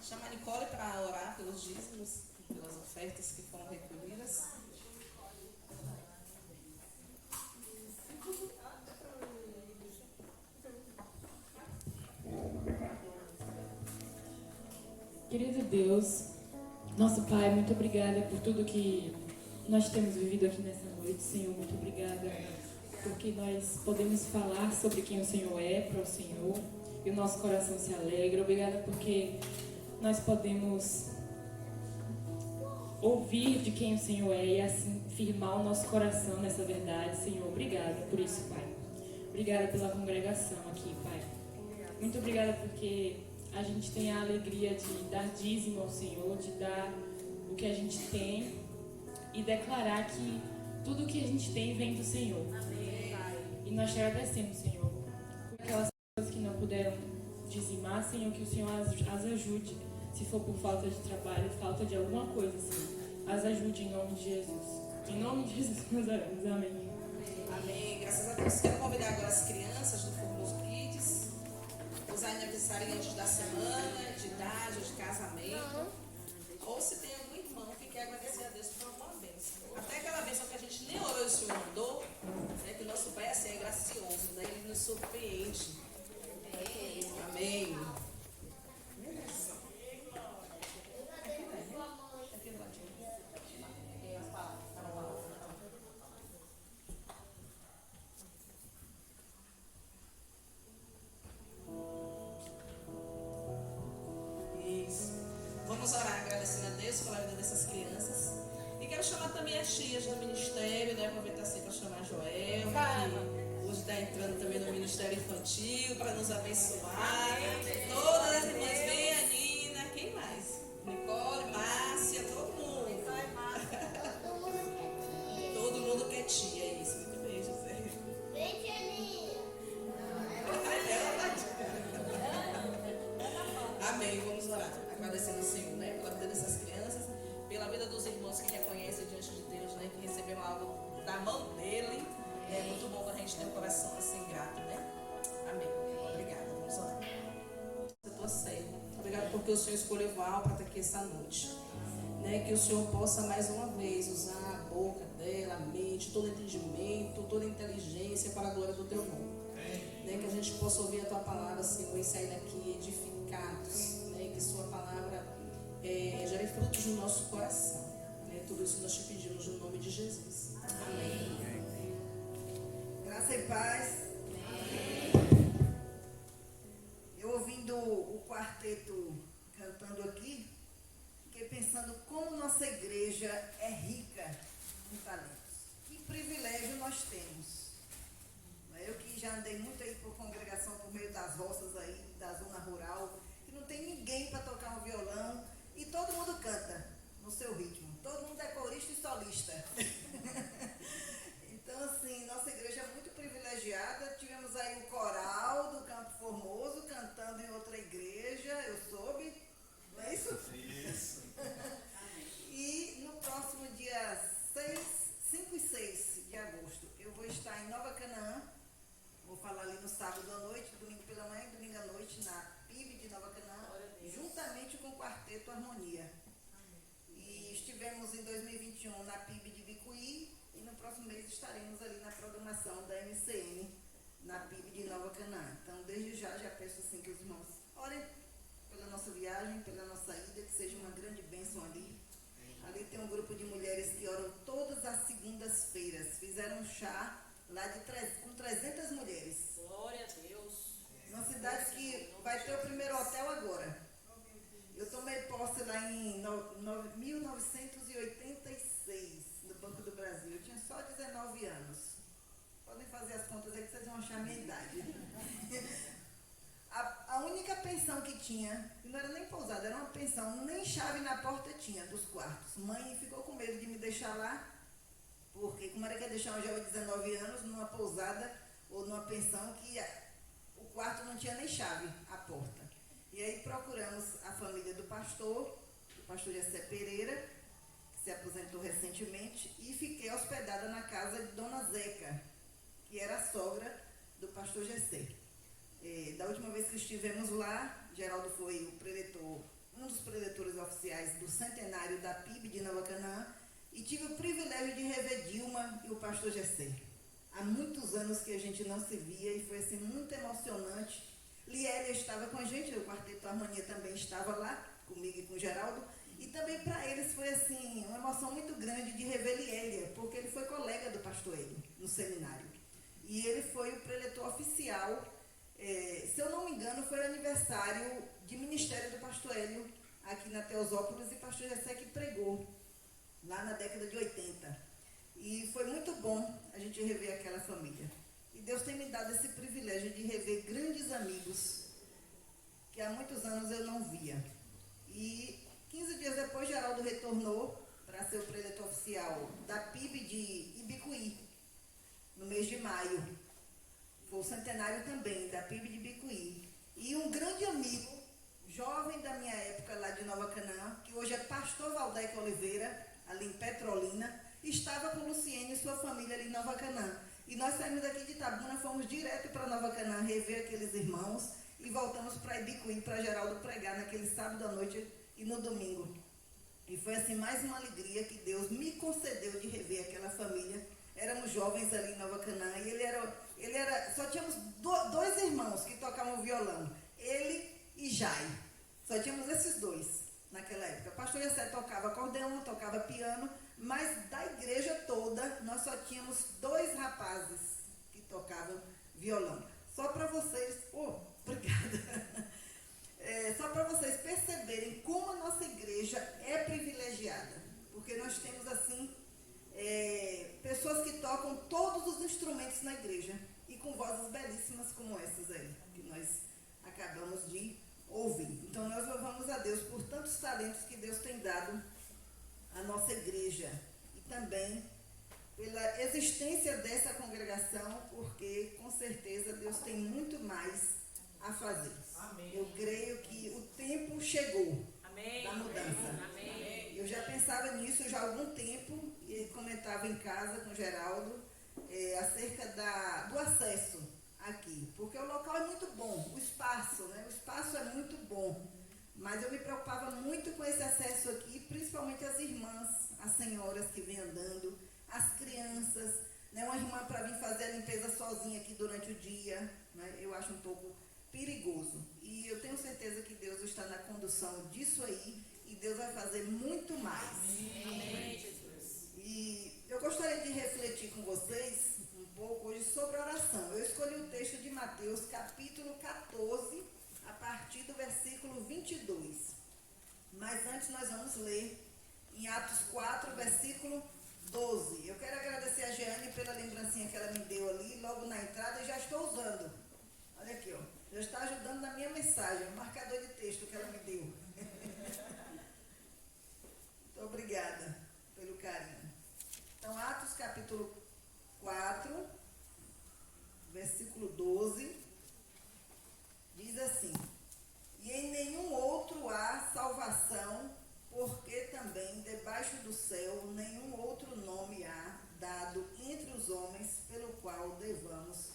Chama a Nicole para orar pelos dízimos, pelas ofertas que foram recolhidas. Querido Deus, nosso Pai, muito obrigada por tudo que nós temos vivido aqui nessa noite, Senhor. Muito obrigada porque nós podemos falar sobre quem o Senhor é para o Senhor e o nosso coração se alegra. Obrigada porque nós podemos ouvir de quem o Senhor é e assim firmar o nosso coração nessa verdade, Senhor. Obrigada por isso, Pai. Obrigada pela congregação aqui, Pai. Muito obrigada porque a gente tem a alegria de dar dízimo ao Senhor, de dar o que a gente tem e declarar que tudo o que a gente tem vem do Senhor. E nós te agradecemos, Senhor, por aquelas pessoas que não puderam dizimar, Senhor, que o Senhor as ajude. Se for por falta de trabalho, falta de alguma coisa, Senhor, as ajude em nome de Jesus. Em nome de Jesus nós oramos. Amém. Amém. Graças a Deus. Quero convidar agora as crianças do Formoso Kids, os aniversariantes da semana, de idade ou de casamento. Ou se tem algum irmão que quer agradecer a Deus por alguma bênção. Até aquela bênção que a gente nem orou e o Senhor mandou, né, que o nosso Pai assim, é gracioso, né, Ele nos surpreende. Amém. Vamos orar agradecendo a Deus pela vida dessas crianças. E quero chamar também as tias do ministério, né? Aproveitar assim para chamar a Joel, que hoje está entrando também no Ministério Infantil para nos abençoar. Todas as irmãs, bem a Nina, quem mais? Nicole, Márcia. né? Pela vida dessas crianças, pela vida dos irmãos que reconhecem diante de Deus, né? Que receberam algo da mão dele. É muito bom quando a gente tem um coração assim grato, né? Amém. Obrigada. Vamos orar. Eu estou serva. Obrigada porque o Senhor escolheu Val para estar aqui essa noite. Né? Que o Senhor possa mais uma vez usar a boca dela, a mente, todo entendimento, toda inteligência para a glória do teu nome. Né? Que a gente possa ouvir a tua palavra, Senhor, e sair daqui edificados. Né? Que sua palavra gere frutos no nosso coração. Né? Tudo isso nós te pedimos no nome de Jesus. Amém. Graça e paz. Eu ouvindo o quarteto cantando aqui, fiquei pensando como nossa igreja é rica em talentos. Que privilégio nós temos. Eu que já andei muito aí por congregação por meio das roças aí, da zona rural, que não tem ninguém para tocar um violão e todo mundo canta no seu ritmo. Todo mundo é corista e solista. Então, assim, nossa igreja é muito privilegiada. Tivemos aí o coral do Campo Formoso cantando em outra igreja, eu soube. Não é isso? Isso. E no próximo dia 5 e 6 de agosto, eu vou estar em Nova Canaã. Vou falar ali no sábado à noite, domingo pela manhã e domingo à noite na PIB de Nova Canaã, juntamente com o Quarteto Harmonia. E estivemos em 2021 na PIB de Bicuí e no próximo mês estaremos ali na programação da MCN, na PIB de Nova Canaã. Então, desde já peço assim que os irmãos orem pela nossa viagem, pela nossa ida, que seja uma grande bênção ali. Ali tem um grupo de mulheres que oram todas as segundas-feiras. Fizeram um chá lá com 300 mulheres. Glória a Deus. Uma cidade que vai ter o primeiro hotel agora. Eu tomei posse lá em 1986, no Banco do Brasil. Eu tinha só 19 anos. Podem fazer as contas aí que vocês vão achar a minha idade. A única pensão que tinha, não era nem pousada, era uma pensão, nem chave na porta tinha dos quartos. Mãe ficou com medo de me deixar lá, porque como era que ia deixar um jovem de 19 anos numa pousada ou numa pensão que o quarto não tinha nem chave, a porta. E aí procuramos a família do pastor Jessé Pereira, que se aposentou recentemente, e fiquei hospedada na casa de Dona Zeca, que era a sogra do pastor Jessé. Da última vez que estivemos lá, Geraldo foi o preletor, um dos preletores oficiais do centenário da PIB de Nova Canaã, e tive o privilégio de rever Dilma e o pastor Jessé. Há muitos anos que a gente não se via e foi assim muito emocionante. Liélia estava com a gente, o Quarteto Harmonia também estava lá, comigo e com o Geraldo, e também para eles foi assim uma emoção muito grande de rever Liélia, porque ele foi colega do pastor Hélio no seminário. E ele foi o preletor oficial. Se eu não me engano, foi o aniversário de ministério do pastor Hélio aqui na Teosópolis, e pastor Jessé que pregou lá na década de 80. E foi muito bom a gente rever aquela família. E Deus tem me dado esse privilégio de rever grandes amigos que há muitos anos eu não via. E 15 dias depois, Geraldo retornou para ser o preletor oficial da PIB de Ibicuí, no mês de maio. Foi o centenário também da PIB de Bicuí. E um grande amigo, jovem da minha época lá de Nova Canaã, que hoje é pastor Valdeque Oliveira, ali em Petrolina, estava com Luciene e sua família ali em Nova Canaã. E nós saímos daqui de Itabuna, fomos direto para Nova Canaã rever aqueles irmãos e voltamos para Ibicuí para Geraldo pregar naquele sábado à noite e no domingo. E foi assim mais uma alegria que Deus me concedeu de rever aquela família. Éramos jovens ali em Nova Canaã e ele era só tínhamos dois irmãos que tocavam violão, ele e Jai. Só tínhamos esses dois naquela época. O pastor Jessé tocava acordeão, tocava piano, mas da igreja toda nós só tínhamos 2 rapazes que tocavam violão. Só para vocês, obrigada. Só para vocês perceberem como a nossa igreja é privilegiada, porque nós temos assim pessoas que tocam todos os instrumentos na igreja e com vozes belíssimas como essas aí, que nós acabamos de ouvir. Então nós louvamos a Deus por tantos talentos que Deus tem dado à nossa igreja e também pela existência dessa congregação, porque com certeza Deus tem muito mais a fazer. Amém. Eu creio que o tempo chegou. Amém. da mudança. Eu já pensava nisso já há algum tempo e comentava em casa com o Geraldo acerca do acesso aqui, porque o local é muito bom, o espaço é muito bom, mas eu me preocupava muito com esse acesso aqui, principalmente as irmãs, as senhoras que vêm andando, as crianças, né, uma irmã para vir fazer a limpeza sozinha aqui durante o dia, né, eu acho um pouco perigoso. E eu tenho certeza que Deus está na condução disso aí e Deus vai fazer muito mais. Amém, Jesus. E eu gostaria de refletir com vocês um pouco hoje sobre oração. Eu escolhi o texto de Mateus, capítulo 14, a partir do versículo 22. Mas antes nós vamos ler em Atos 4, versículo 12. Eu quero agradecer a Jeane pela lembrancinha que ela me deu ali, logo na entrada, e já estou usando. Olha aqui, ó. Já está ajudando na minha mensagem, o marcador de texto que ela me deu. Muito obrigada pelo carinho. Então, Atos capítulo 4, versículo 12, diz assim: E em nenhum outro há salvação, porque também debaixo do céu nenhum outro nome há dado entre os homens pelo qual devamos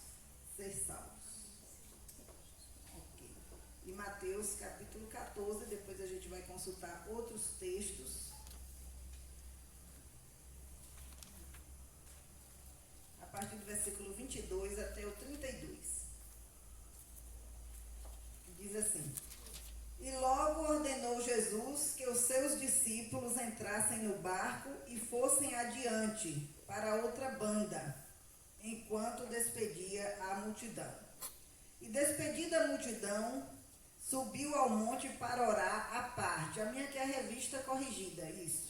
ser salvos. Ok. E Mateus capítulo 14, depois a gente vai consultar outros textos. A partir do versículo 22 até o 32. Diz assim: E logo ordenou Jesus que os seus discípulos entrassem no barco e fossem adiante para outra banda, enquanto despedia a multidão. E despedida a multidão, subiu ao monte para orar à parte. A minha aqui é a revista corrigida, isso.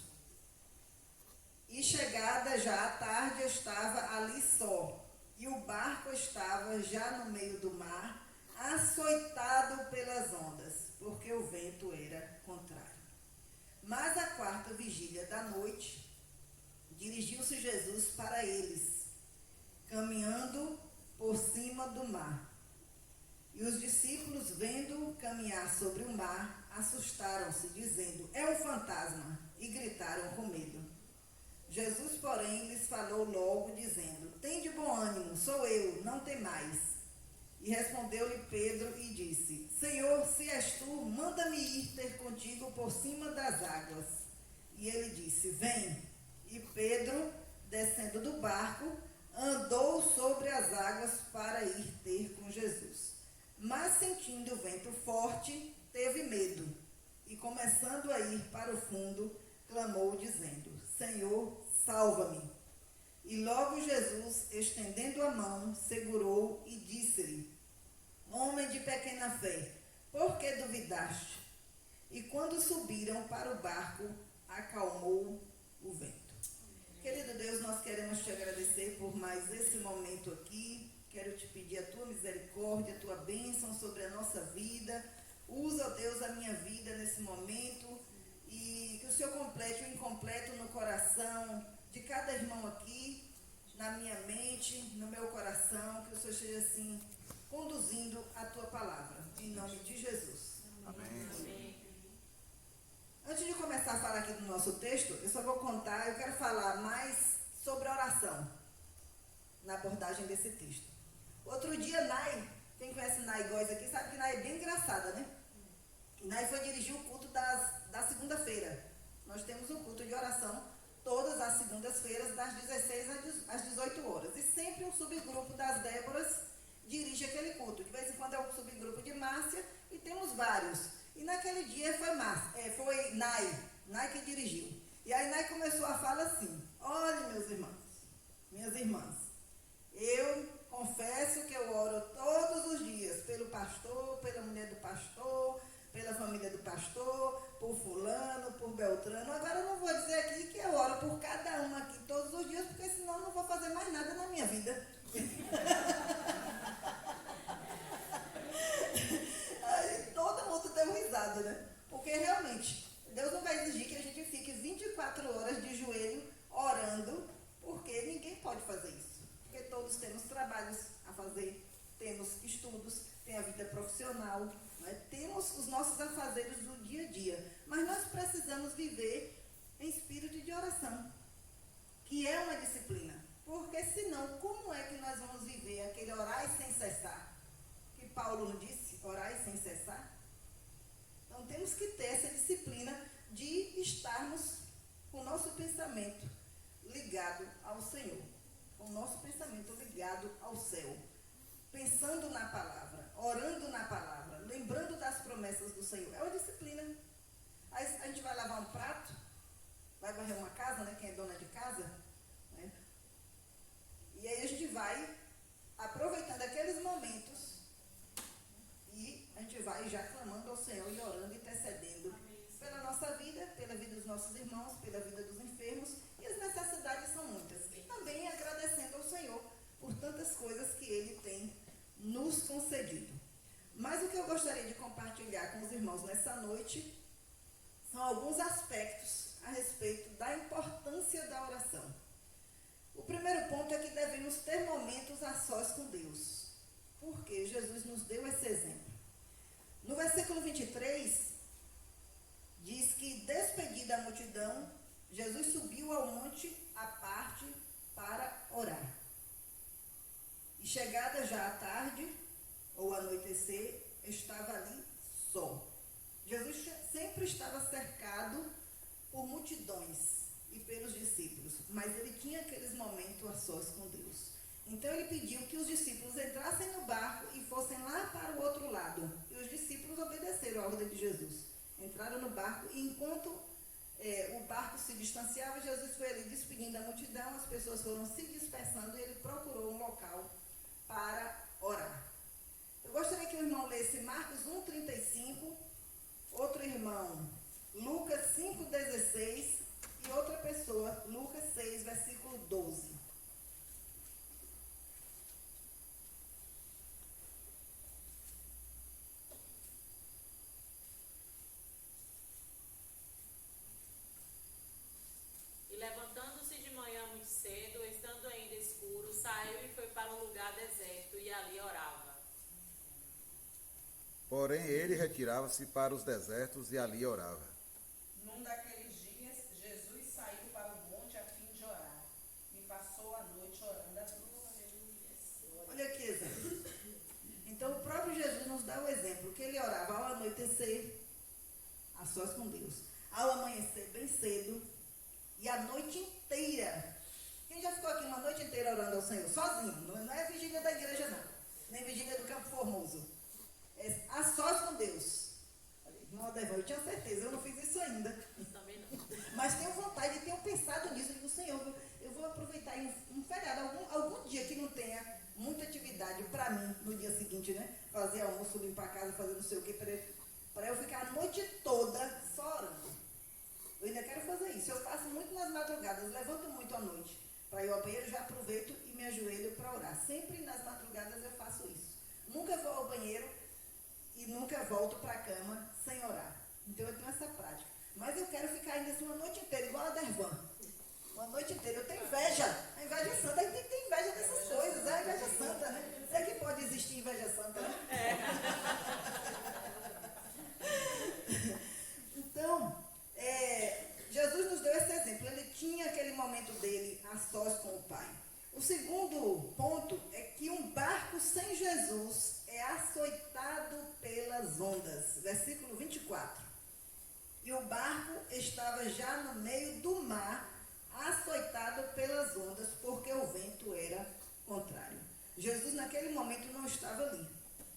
E chegada já à tarde, estava ali só, e o barco estava já no meio do mar, açoitado pelas ondas, porque o vento era contrário. Mas à quarta vigília da noite, dirigiu-se Jesus para eles, caminhando por cima do mar. E os discípulos, vendo-o caminhar sobre o mar, assustaram-se, dizendo: É um fantasma, e gritaram com medo. Jesus, porém, lhes falou logo, dizendo: Tende bom ânimo, sou eu, não temais. E respondeu-lhe Pedro e disse: Senhor, se és tu, manda-me ir ter contigo por cima das águas. E ele disse: Vem. E Pedro, descendo do barco, andou sobre as águas para ir ter com Jesus. Mas sentindo o vento forte, teve medo. E começando a ir para o fundo, clamou dizendo: Senhor, salva-me. E logo Jesus, estendendo a mão, segurou e disse-lhe: Homem de pequena fé, por que duvidaste? E quando subiram para o barco, acalmou o vento. Querido Deus, nós queremos te agradecer por mais esse momento aqui. Quero te pedir a tua misericórdia, a tua bênção sobre a nossa vida. Usa, ó Deus, a minha vida nesse momento e que o Senhor complete o incompleto no coração de cada irmão aqui, na minha mente, no meu coração, que o Senhor esteja assim conduzindo a tua palavra, em nome de Jesus. Amém. Antes de começar a falar aqui do nosso texto, eu só vou contar, eu quero falar mais sobre a oração, na abordagem desse texto. Outro dia, Nai, quem conhece Nai Góes aqui, sabe que Nai é bem engraçada, né? Nai foi dirigir o culto da segunda-feira. Nós temos um culto de oração todas as segundas-feiras, das 16 às 18 horas. E sempre um subgrupo das Déboras dirige aquele culto. De vez em quando é um subgrupo de Márcia e temos vários. E naquele dia foi Nai que dirigiu. E aí Nai começou a falar assim: olha, meus irmãos, minhas irmãs, eu confesso que eu oro todos os dias pelo pastor, pela mulher do pastor, pela família do pastor, por fulano, por Beltrano. Agora eu não vou dizer aqui que eu oro por cada um aqui todos os dias, porque senão eu não vou fazer mais nada na minha vida. Aí todo mundo deu risada, né? Porque realmente, Deus não vai exigir que a gente fique 24 horas de joelho orando, porque ninguém pode fazer isso. Porque todos temos trabalhos a fazer, temos estudos, tem a vida profissional, né? Temos os nossos afazeres do dia a dia. Mas estarmos com o nosso pensamento ligado ao Senhor, com o nosso pensamento ligado ao céu, pensando na palavra, orando na palavra, lembrando das promessas do Senhor. É uma disciplina. Aí a gente vai lavar um prato, vai varrer uma casa, né? Quem é dona de casa, né? E aí a gente vai aproveitando aqueles momentos e a gente vai já clamando ao Senhor e orando, intercedendo pela nossa vida, pela vida dos nossos irmãos, pela vida dos enfermos, e as necessidades são muitas. E também agradecendo ao Senhor por tantas coisas que Ele tem nos concedido. Mas o que eu gostaria de compartilhar com os irmãos nessa noite são alguns aspectos a respeito da importância da oração. O primeiro ponto é que devemos ter momentos a sós com Deus, porque Jesus nos deu esse exemplo. No versículo 23, diz que, despedida a multidão, Jesus subiu ao monte à parte para orar. E chegada já à tarde, ou anoitecer, estava ali só. Jesus sempre estava cercado por multidões e pelos discípulos, mas ele tinha aqueles momentos a sós com Deus. Então ele pediu que os discípulos entrassem no barco e fossem lá para o outro lado. E os discípulos obedeceram a ordem de Jesus. Entraram no barco e enquanto o barco se distanciava, Jesus foi ali despedindo a multidão, as pessoas foram se dispersando e ele procurou um local para orar. Eu gostaria que o irmão lesse Marcos 1,35, outro irmão Lucas 5,16 e outra pessoa Lucas 6, versículo 12. Levantando-se de manhã muito cedo, estando ainda escuro, saiu e foi para um lugar deserto e ali orava. Porém, ele retirava-se para os desertos e ali orava. Num daqueles dias, Jesus saiu para o monte a fim de orar e passou a noite orando a Deus. Olha aqui, exemplo. Então, o próprio Jesus nos dá o exemplo, que ele orava ao anoitecer, a sós com Deus, ao amanhecer bem cedo, e a noite inteira. Quem já ficou aqui uma noite inteira orando ao Senhor? Sozinho. Não é vigília da igreja, não. Nem vigília do Campo Formoso. É a sós com Deus. Irmão Adevan, eu tinha certeza, eu não fiz isso ainda. Também não. Mas tenho vontade, tenho pensado nisso. Eu digo, Senhor, eu vou aproveitar um feriado, algum dia que não tenha muita atividade para mim no dia seguinte, né? Fazer almoço, limpar a casa, fazer não sei o quê, para eu ficar a noite toda só orando. Eu ainda quero fazer isso. Eu faço muito nas madrugadas, levanto muito à noite. Para ir ao banheiro, já aproveito e me ajoelho para orar. Sempre nas madrugadas eu faço isso. Nunca vou ao banheiro e nunca volto para a cama sem orar. Então eu tenho essa prática. Mas eu quero ficar ainda assim uma noite inteira, igual a Dervan. Uma noite inteira. Eu tenho inveja. A inveja é santa. A gente tem que ter inveja dessas coisas. É a inveja santa, né? Sei que pode existir inveja santa, né? Então, Jesus nos deu esse exemplo. Ele tinha aquele momento dele a sós com o Pai. O segundo ponto é que um barco sem Jesus é açoitado pelas ondas. Versículo 24. E o barco estava já no meio do mar, açoitado pelas ondas, porque o vento era contrário. Jesus naquele momento não estava ali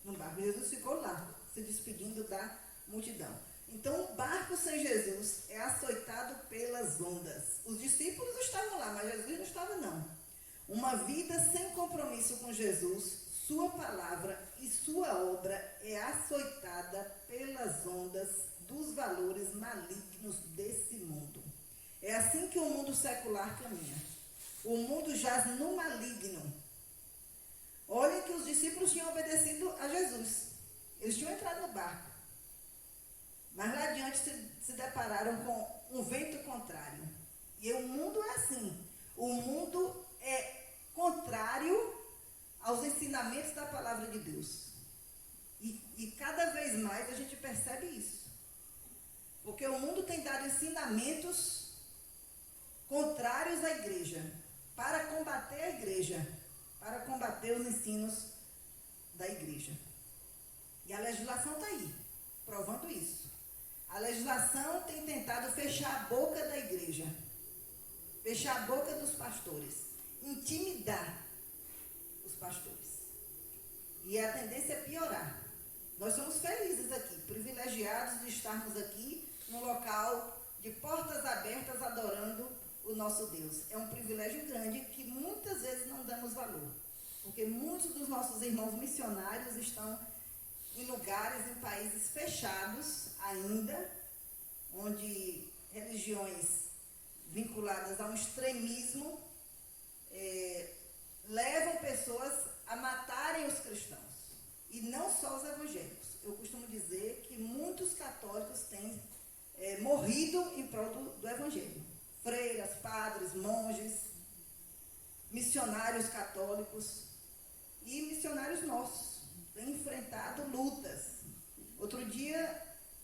no barco. Jesus ficou lá, se despedindo da multidão. Então, o barco sem Jesus é açoitado pelas ondas. Os discípulos estavam lá, mas Jesus não estava, não. Uma vida sem compromisso com Jesus, sua palavra e sua obra é açoitada pelas ondas dos valores malignos desse mundo. É assim que o mundo secular caminha. O mundo jaz no maligno. Olhem que os discípulos tinham obedecido a Jesus. Eles tinham entrado no barco. Mas lá adiante se depararam com um vento contrário. E o mundo é assim. O mundo é contrário aos ensinamentos da palavra de Deus. E cada vez mais a gente percebe isso. Porque o mundo tem dado ensinamentos contrários à igreja, para combater a igreja, para combater os ensinos da igreja. E a legislação está aí, provando isso. A legislação tem tentado fechar a boca da igreja, fechar a boca dos pastores, intimidar os pastores. E a tendência é piorar. Nós somos felizes aqui, privilegiados de estarmos aqui num local de portas abertas adorando o nosso Deus. É um privilégio grande que muitas vezes não damos valor, porque muitos dos nossos irmãos missionários estão em lugares, em países fechados ainda, onde religiões vinculadas a um extremismo levam pessoas a matarem os cristãos, e não só os evangélicos. Eu costumo dizer que muitos católicos têm morrido em prol do evangelho. Freiras, padres, monges, missionários católicos e missionários nossos têm enfrentado lutas. Outro dia,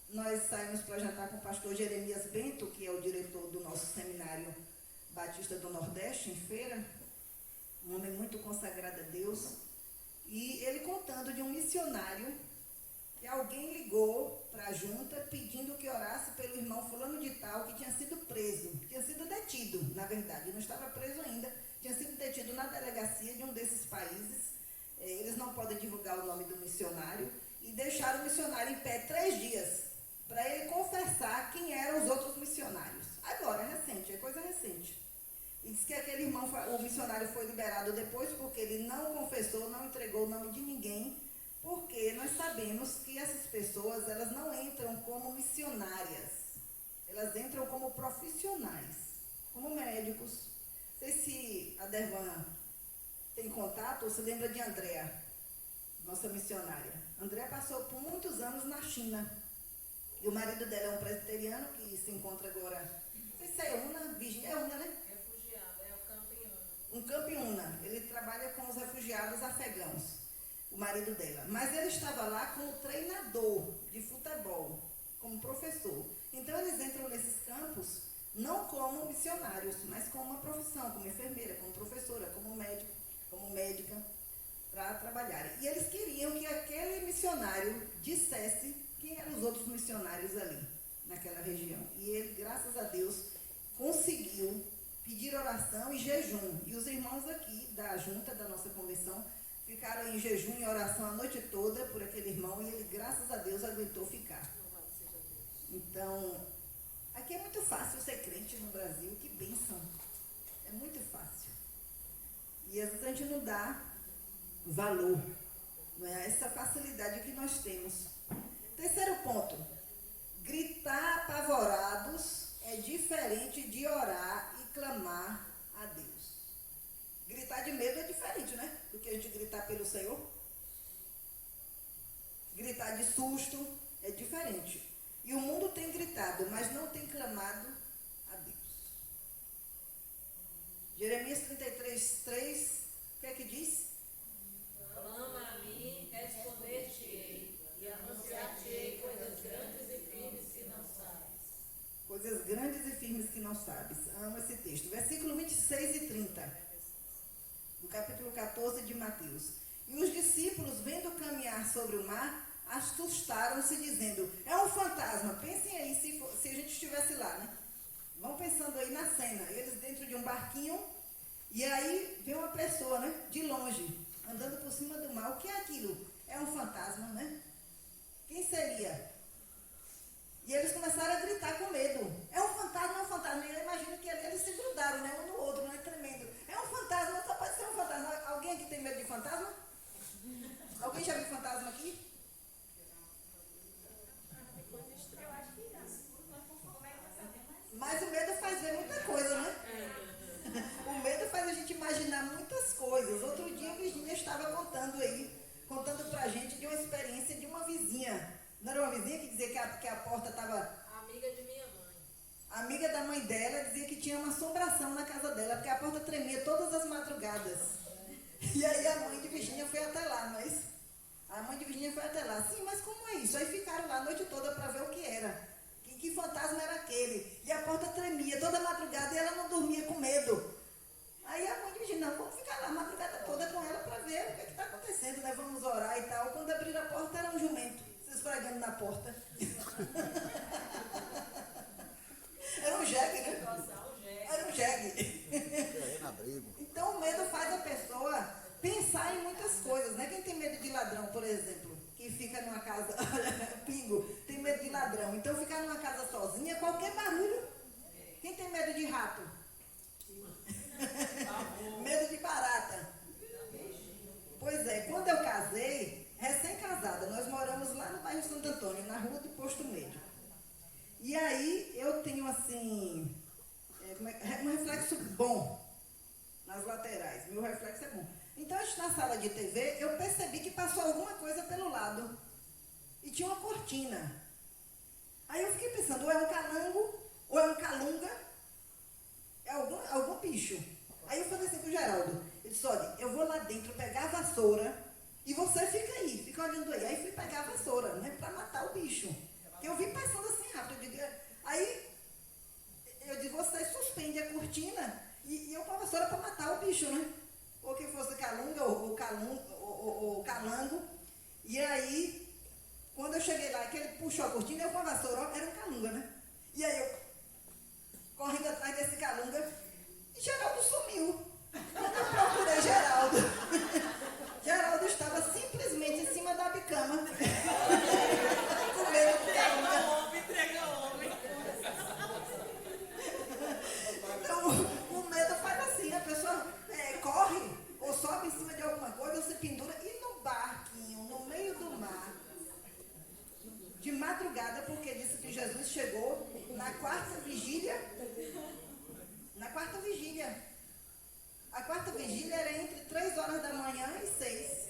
nós saímos para jantar com o pastor Jeremias Bento, que é o diretor do nosso seminário Batista do Nordeste, em Feira, um homem muito consagrado a Deus, e ele contando de um missionário que alguém ligou para a junta pedindo que orasse pelo irmão fulano de tal, que tinha sido preso, tinha sido detido, na verdade, não estava preso ainda, tinha sido detido na delegacia de um desses países. Eles não podem divulgar o nome do missionário, e deixaram o missionário em pé 3 dias, para ele confessar quem eram os outros missionários. Agora, é recente, é coisa recente. E diz que aquele irmão, o missionário foi liberado depois porque ele não confessou, não entregou o nome de ninguém, porque nós sabemos que essas pessoas, elas não entram como missionárias, elas entram como profissionais, como médicos. Não sei se a Dervan tem contato ou se lembra de Andréa, nossa missionária. Andréa passou por muitos anos na China, e o marido dela é um presbiteriano que se encontra agora, não sei se é Una, Virgínia, é Una, né? Refugiado, é o Campiúna. Um Campiúna, ele trabalha com os refugiados afegãos, o marido dela. Mas ele estava lá como treinador de futebol, como professor. Então eles entram nesses campos não como missionários, mas como uma profissão, como enfermeira, como professora, como médico, como médica, para trabalharem. E eles queriam que aquele missionário dissesse quem eram os outros missionários ali, naquela região. E ele, graças a Deus, conseguiu pedir oração e jejum. E os irmãos aqui da junta, da nossa convenção, ficaram em jejum e oração a noite toda por aquele irmão, e ele, graças a Deus, aguentou ficar. Então, aqui é muito fácil ser crente no Brasil, que bênção. É muito fácil. E às vezes a gente não dá valor, não é? Essa facilidade que nós temos. Terceiro ponto, gritar apavorados é diferente de orar e clamar a Deus. Gritar de medo é diferente, né? Do que a gente gritar pelo Senhor. Gritar de susto é diferente. E o mundo tem gritado, mas não tem clamado a Deus. Jeremias 33:3, o que é que diz? Clama a mim, responder-te-ei, e anunciar-te-ei coisas grandes e firmes que não sabes. Coisas grandes e firmes que não sabes. Amo esse texto. Versículo 26 e 30, do capítulo 14 de Mateus. E os discípulos, vendo caminhar sobre o mar, assustaram-se, dizendo: é um fantasma. Pensem aí se a gente estivesse lá, né? Vão pensando aí na cena. Eles dentro de um barquinho, e aí vem uma pessoa, né? De longe, andando por cima do mar. O que é aquilo? É um fantasma, né? Quem seria? E eles começaram a gritar com medo. É um fantasma, é um fantasma. E eu imagino que eles se grudaram, né? Um no outro, né? Tremendo. É um fantasma, só pode ser um fantasma. Alguém aqui tem medo de fantasma? Alguém já viu fantasma aqui? Mas o medo faz ver muita coisa, né? O medo faz a gente imaginar muitas coisas. Outro dia a Virgínia estava contando pra gente de uma experiência de uma vizinha. Não era uma vizinha que dizia que a porta estava... Amiga de minha mãe. A amiga da mãe dela dizia que tinha uma assombração na casa dela, porque a porta tremia todas as madrugadas. E aí a mãe de Virgínia foi até lá, não é isso? A mãe de Virgínia foi até lá. Sim, mas como é isso? Aí ficaram lá a noite toda para ver o que era. Que fantasma era aquele? E a porta tremia toda madrugada e ela não dormia com medo. Aí a mãe de Virgínia: não, vamos ficar lá a madrugada toda com ela para ver o que está acontecendo, né? Vamos orar e tal. Quando abriram a porta, era um jumento se esfregando na porta. qualquer barulho. Quem tem medo de rato? Medo de barata. Pois é, quando eu casei, recém-casada, nós moramos lá no bairro Santo Antônio, na rua do Posto Médio. E aí eu tenho assim, um reflexo bom nas laterais. Meu reflexo é bom. Então, na sala de TV, eu percebi que passou alguma coisa pelo lado. E tinha uma cortina. Aí eu fiquei pensando, ou é um calango, ou é um calunga, é algum bicho. Aí eu falei assim pro Geraldo, eu disse, olha, eu vou lá dentro pegar a vassoura e você fica aí, fica olhando aí. Aí fui pegar a vassoura, né, pra matar o bicho. Que eu vi passando assim rápido. Aí eu disse, você suspende a cortina e eu com a vassoura para matar o bicho, né? Ou que fosse calunga ou calango. E aí, quando eu cheguei lá, que ele puxou a cortina, eu com a vassoura, era um calunga, né? E aí eu, correndo atrás desse calunga, e Geraldo sumiu. Quando eu procurei Geraldo, Geraldo estava simplesmente em cima da bicama. Com medo do calunga. Entrega o homem. Então, o medo faz assim, a pessoa corre ou sobe em cima de alguma coisa, ou se pendura, e no barquinho, no meio do mar, de madrugada, porque disse que Jesus chegou na quarta vigília. Na quarta vigília. A quarta vigília era entre 3 horas da manhã e 6.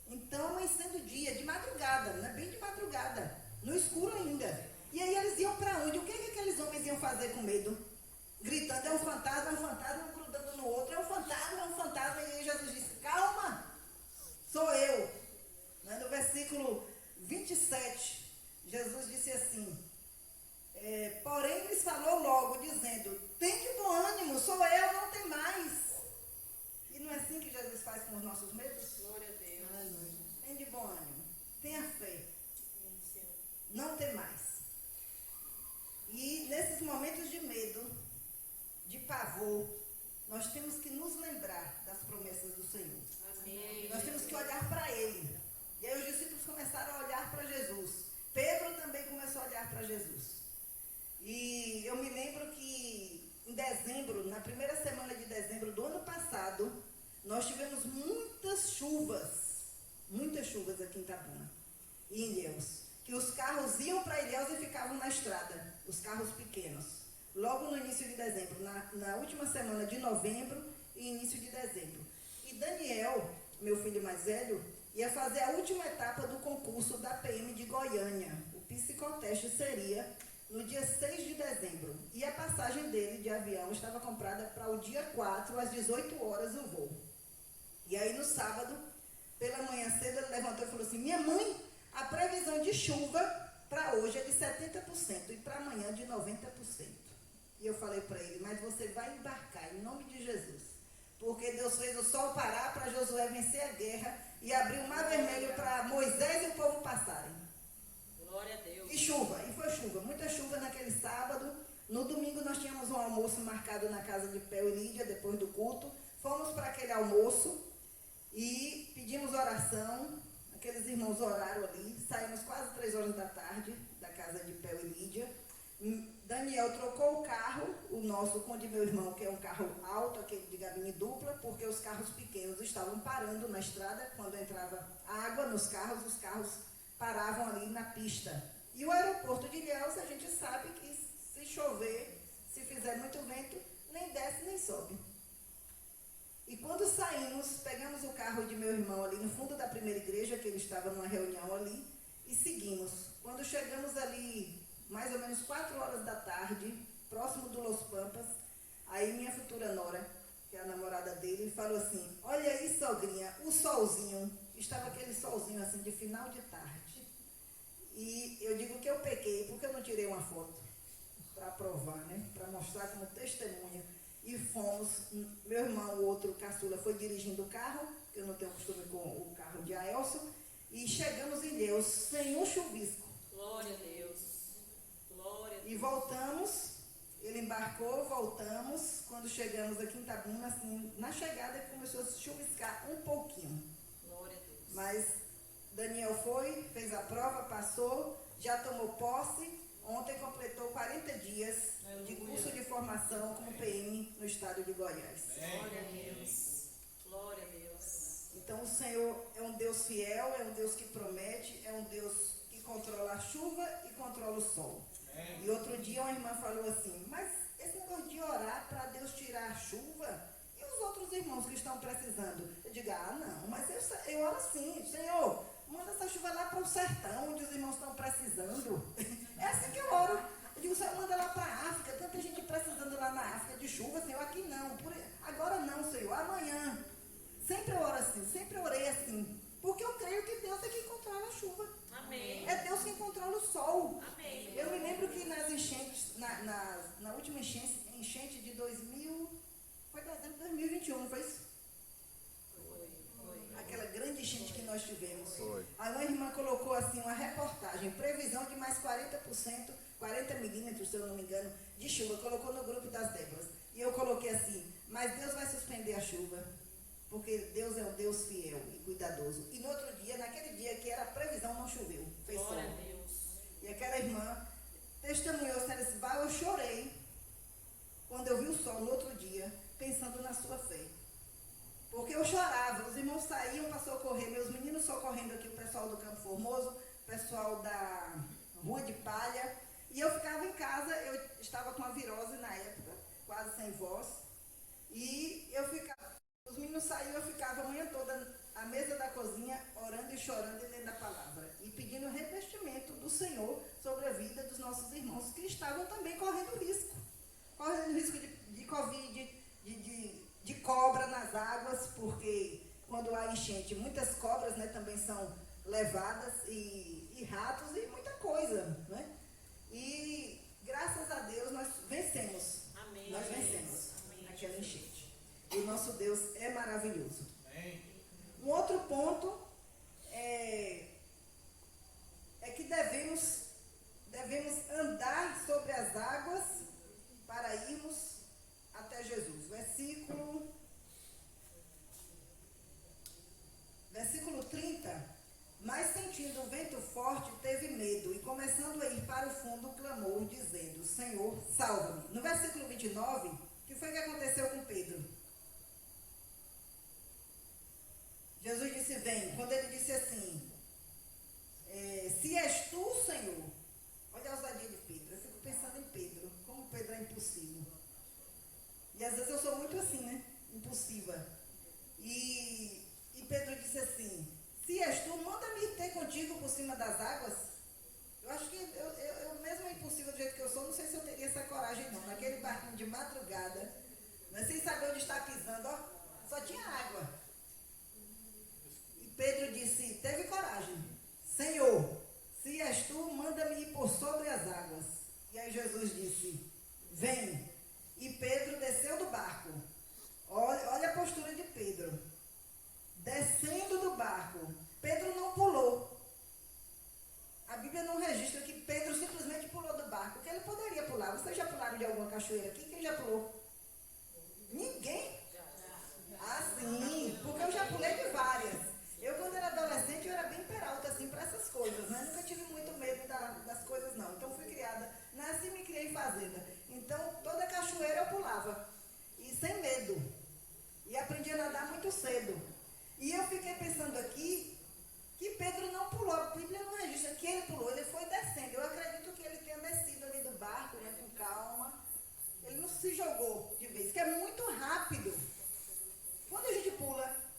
Então, amanhecendo o dia, de madrugada, né? Bem de madrugada, no escuro ainda. E aí eles iam para onde? O que aqueles homens iam fazer com medo? Gritando, é um fantasma, um grudando no outro, é um fantasma. E aí Jesus disse, calma, sou eu. No versículo 27, Jesus disse assim, porém lhes falou logo, dizendo, tem de bom ânimo, sou eu, não tem mais. E não é assim que Jesus faz com os nossos medos? Glória a Deus. Aleluia. Tem de bom ânimo, tenha fé, não tem mais. E nesses momentos de medo, de pavor, nós temos que nos lembrar das promessas do Senhor. Amém. Nós temos que olhar para Ele. E aí os discípulos começaram a olhar para Jesus. Pedro também começou a olhar para Jesus. E eu me lembro que em dezembro, na primeira semana de dezembro do ano passado, nós tivemos muitas chuvas aqui em Itabuna e em Ilhéus. Que os carros iam para Ilhéus e ficavam na estrada, os carros pequenos. Logo no início de dezembro, na última semana de novembro e início de dezembro. E Daniel, meu filho mais velho, ia fazer a última etapa do concurso da PM de Goiânia. O psicoteste seria no dia 6 de dezembro. E a passagem dele de avião estava comprada para o dia 4, às 18 horas, o voo. E aí no sábado, pela manhã cedo, ele levantou e falou assim, minha mãe, a previsão de chuva para hoje é de 70% e para amanhã de 90%. E eu falei para ele, mas você vai embarcar em nome de Jesus. Porque Deus fez o sol parar para Josué vencer a guerra e abrir o mar vermelho para Moisés e o povo passarem. Glória a Deus. E chuva, e foi chuva, muita chuva naquele sábado. No domingo nós tínhamos um almoço marcado na casa de Pel e Lídia, depois do culto. Fomos para aquele almoço e pedimos oração. Aqueles irmãos oraram ali, saímos quase 3 horas da tarde da casa de Pel e Lídia. Daniel trocou o carro, o nosso com o de meu irmão, que é um carro alto, aquele de gabine dupla, porque os carros pequenos estavam parando na estrada. Quando entrava água nos carros, os carros paravam ali na pista. E o aeroporto de Ilhéus, a gente sabe que se chover, se fizer muito vento, nem desce nem sobe. E quando saímos, pegamos o carro de meu irmão ali no fundo da primeira igreja, que ele estava numa reunião ali, e seguimos. Quando chegamos ali, mais ou menos 4 horas da tarde, próximo do Los Pampas, aí minha futura nora, que é a namorada dele, falou assim, olha aí, sogrinha, o solzinho. Estava aquele solzinho assim de final de tarde. E eu digo que eu pequei, porque eu não tirei uma foto para provar, né? Para mostrar como testemunha. E fomos, meu irmão, o outro caçula, foi dirigindo o carro, que eu não tenho costume com o carro de Aelson, e chegamos em Deus, sem um chuvisco. Glória a Deus. Glória a Deus. E voltamos, ele embarcou, voltamos. Quando chegamos aqui em Itabuna, assim, na chegada começou a chuviscar um pouquinho. Glória a Deus. Mas Daniel foi, fez a prova, passou, já tomou posse. ontem completou 40 dias de curso de formação como PM no estado de Goiás. Glória a Deus. Glória a Deus. Então o Senhor é um Deus fiel, é um Deus que promete, é um Deus que controla a chuva e controla o sol. E outro dia uma irmã falou assim, mas esse negócio de orar para Deus tirar a chuva, e os outros irmãos que estão precisando? Eu digo, não, mas eu oro assim, Senhor, manda essa chuva lá para o sertão, onde os irmãos estão precisando. É assim que eu oro. Eu digo, Senhor, manda lá para a África, tanta gente precisando lá na África de chuva, Senhor, aqui não, agora não, Senhor, amanhã. Sempre eu oro assim, sempre orei assim, porque eu creio que Deus é quem controla a chuva. Amém. É Deus quem controla o sol. Amém. Eu me lembro que nas enchentes, na última enchente de 2021, não foi isso? Aquela grande enchente que nós tivemos. Foi. Aí uma irmã colocou assim uma reportagem, previsão de mais 40%, 40 milímetros, se eu não me engano, de chuva. Colocou no grupo das Déboras. E eu coloquei assim, mas Deus vai suspender a chuva, porque Deus é um Deus fiel e cuidadoso. E no outro dia, naquele dia que era a previsão, não choveu. Fez sol. Glória a Deus. E aquela irmã testemunhou, ela disse, eu chorei quando eu vi o sol no outro dia, pensando na sua fé. Porque eu chorava, os irmãos saíam para socorrer, meus meninos socorrendo aqui, o pessoal do Campo Formoso, o pessoal da Rua de Palha, e eu ficava em casa, eu estava com uma virose na época, quase sem voz, e eu ficava, os meninos saíam, eu ficava a manhã toda à mesa da cozinha, orando e chorando e lendo a palavra, e pedindo revestimento do Senhor sobre a vida dos nossos irmãos, que estavam também correndo risco de Covid, de cobra nas águas, porque quando há enchente, muitas cobras, né, também são levadas, e ratos e muita coisa, né? E graças a Deus nós vencemos. Amém. Nós vencemos Amém. aquela enchente. E o nosso Deus é maravilhoso. Amém. Um outro ponto é que devemos andar sobre as águas para irmos até Jesus. Versículo 30. Mas sentindo o vento forte, teve medo, e começando a ir para o fundo, clamou, dizendo, Senhor, salva-me. No versículo 29, o que foi que aconteceu com Pedro? Jesus disse, vem. Quando ele disse assim, se és tu, Senhor, olha a ousadia de Pedro. Eu fico pensando em Pedro, como Pedro é impossível. E às vezes eu sou muito assim, né? Impulsiva. E Pedro disse assim, se és tu, manda-me ter contigo por cima das águas. Eu acho que eu mesmo impulsiva do jeito que eu sou, não sei se eu teria essa coragem não. Naquele barquinho de madrugada, né, sem saber onde está pisando, ó, só tinha água. E Pedro disse, teve coragem. Senhor, se és tu, manda-me ir por sobre as águas. E aí Jesus disse, vem. E Pedro desceu do barco. Olha a postura de Pedro. Descendo do barco. Pedro não pulou. A Bíblia não registra que Pedro simplesmente pulou do barco, porque ele poderia pular. Vocês já pularam de alguma cachoeira aqui? Quem já pulou? Ninguém? Ah, sim, porque eu já pulei de várias. Eu, quando era adolescente, eu era bem peralta, assim, para essas coisas, né? Nunca tive muito medo das coisas, não. Então, fui criada, nasci e me criei em fazenda. Então, toda cachoeira eu pulava. E sem medo. E aprendi a nadar muito cedo. E eu fiquei pensando aqui que Pedro não pulou. A Bíblia não registra que ele pulou, ele foi descendo. Eu acredito que ele tenha descido ali do barco, né, com calma. Ele não se jogou de vez, que é muito rápido. Quando a gente pula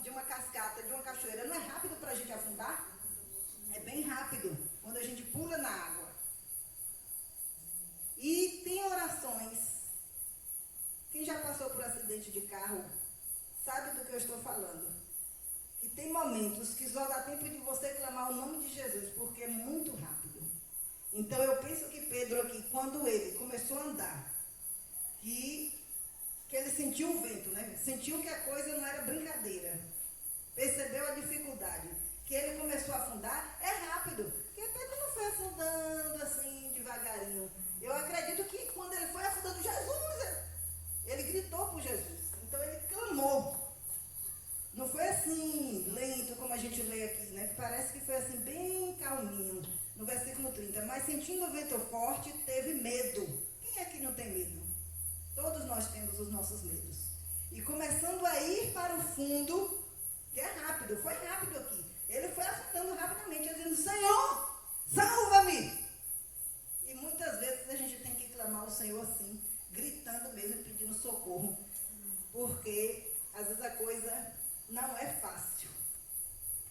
de uma cascata, de uma cachoeira, não é rápido para a gente afundar? É bem rápido quando a gente pula na água. E tem orações. Quem já passou por acidente de carro sabe do que eu estou falando. Que tem momentos que só dá tempo de você clamar o nome de Jesus, porque é muito rápido. Então eu penso que Pedro aqui, quando ele começou a andar, que ele sentiu o vento, né? Sentiu que a coisa não era brincadeira. Percebeu a dificuldade. Que ele começou a afundar, é rápido. Porque Pedro não foi afundando assim, devagarinho. Eu acredito que quando ele foi afundando, Jesus, ele gritou por Jesus. Então ele clamou. Não foi assim, lento, como a gente lê aqui, né? Que parece que foi assim, bem calminho. No versículo 30. Mas nossos medos. E começando a ir para o fundo, que é rápido, foi rápido aqui. Ele foi afundando rapidamente, dizendo, Senhor, salva-me! E muitas vezes a gente tem que clamar ao Senhor assim, gritando mesmo, pedindo socorro. Porque às vezes a coisa não é fácil.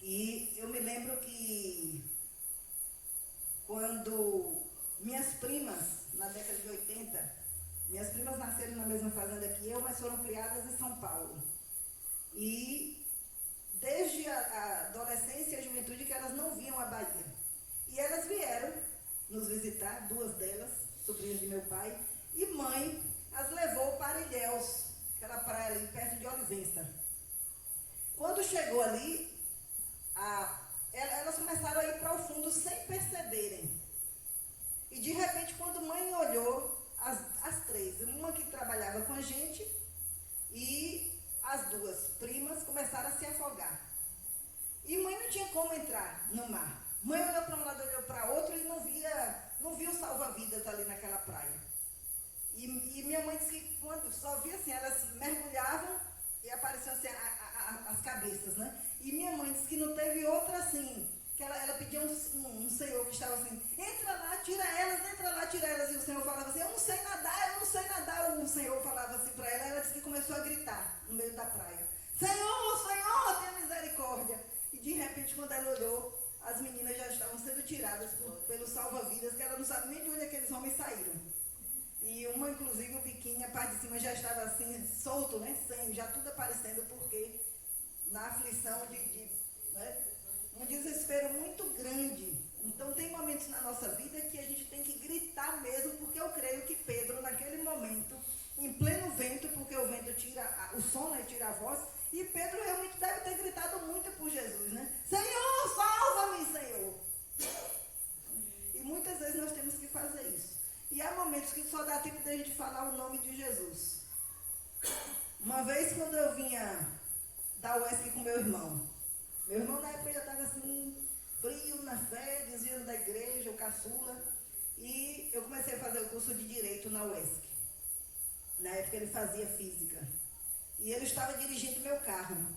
E eu me lembro que quando minhas primas, na década de 80, minhas primas nasceram na mesma fazenda que eu, mas foram criadas em São Paulo. E desde a adolescência e a juventude que elas não vinham à Bahia. E elas vieram nos visitar, duas delas, sobrinhas de meu pai, e mãe as levou para Ilhéus, aquela praia ali perto de Olivença. Quando chegou ali, elas começaram a ir para o fundo sem perceberem. E de repente, quando mãe olhou, as três, uma que trabalhava com a gente e as duas primas começaram a se afogar. E mãe não tinha como entrar no mar. Mãe olhou para um lado, olhou para outro e não viu salva-vidas ali naquela praia. E minha mãe disse que quando só via assim, elas mergulhavam e apareciam assim as cabeças, né? E minha mãe disse que não teve outra assim, que ela pedia um senhor que estava assim, entra lá, tira elas, e o senhor falava assim, eu não sei nadar, o senhor falava assim para ela disse que começou a gritar no meio da praia, Senhor, tenha misericórdia. E de repente, quando ela olhou, as meninas já estavam sendo tiradas pelos salva-vidas, que ela não sabe nem de onde aqueles homens saíram. E uma, inclusive, o biquíni, a parte de cima já estava assim, solto, né? Sem, já tudo aparecendo, porque na aflição né? Um desespero muito grande. Então, tem momentos na nossa vida que a gente tem que gritar mesmo, porque eu creio que Pedro, naquele momento, em pleno vento, porque o vento tira o som, né, tira a voz, e Pedro realmente deve ter gritado muito por Jesus, né? Senhor, salva-me, Senhor! E muitas vezes nós temos que fazer isso. E há momentos que só dá tempo de a gente falar o nome de Jesus. Uma vez, quando eu vinha da UESC com meu irmão na época já estava assim, frio na fé, desviando da igreja, o caçula, e eu comecei a fazer o curso de Direito na UESC. Na época ele fazia Física. E ele estava dirigindo meu carro.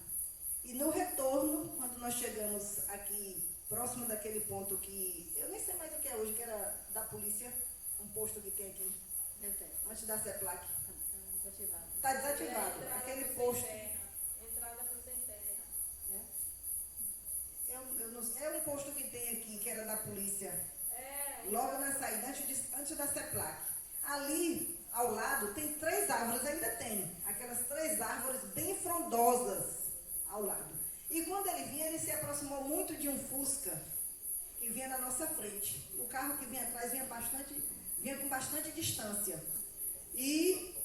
E no retorno, quando nós chegamos aqui, próximo daquele ponto que, eu nem sei mais o que é hoje, que era da polícia, um posto que tem aqui, antes da CEPLAC. Está desativado. Aquele posto. Entrada por sem terra. É um posto que tem aqui, que era da polícia. Logo na saída, antes da CEPLAC. Ali, ao lado, tem 3 árvores, ainda tem. Aquelas 3 árvores bem frondosas ao lado. E quando ele vinha, ele se aproximou muito de um Fusca que vinha na nossa frente. O carro que vinha atrás vinha com bastante distância. E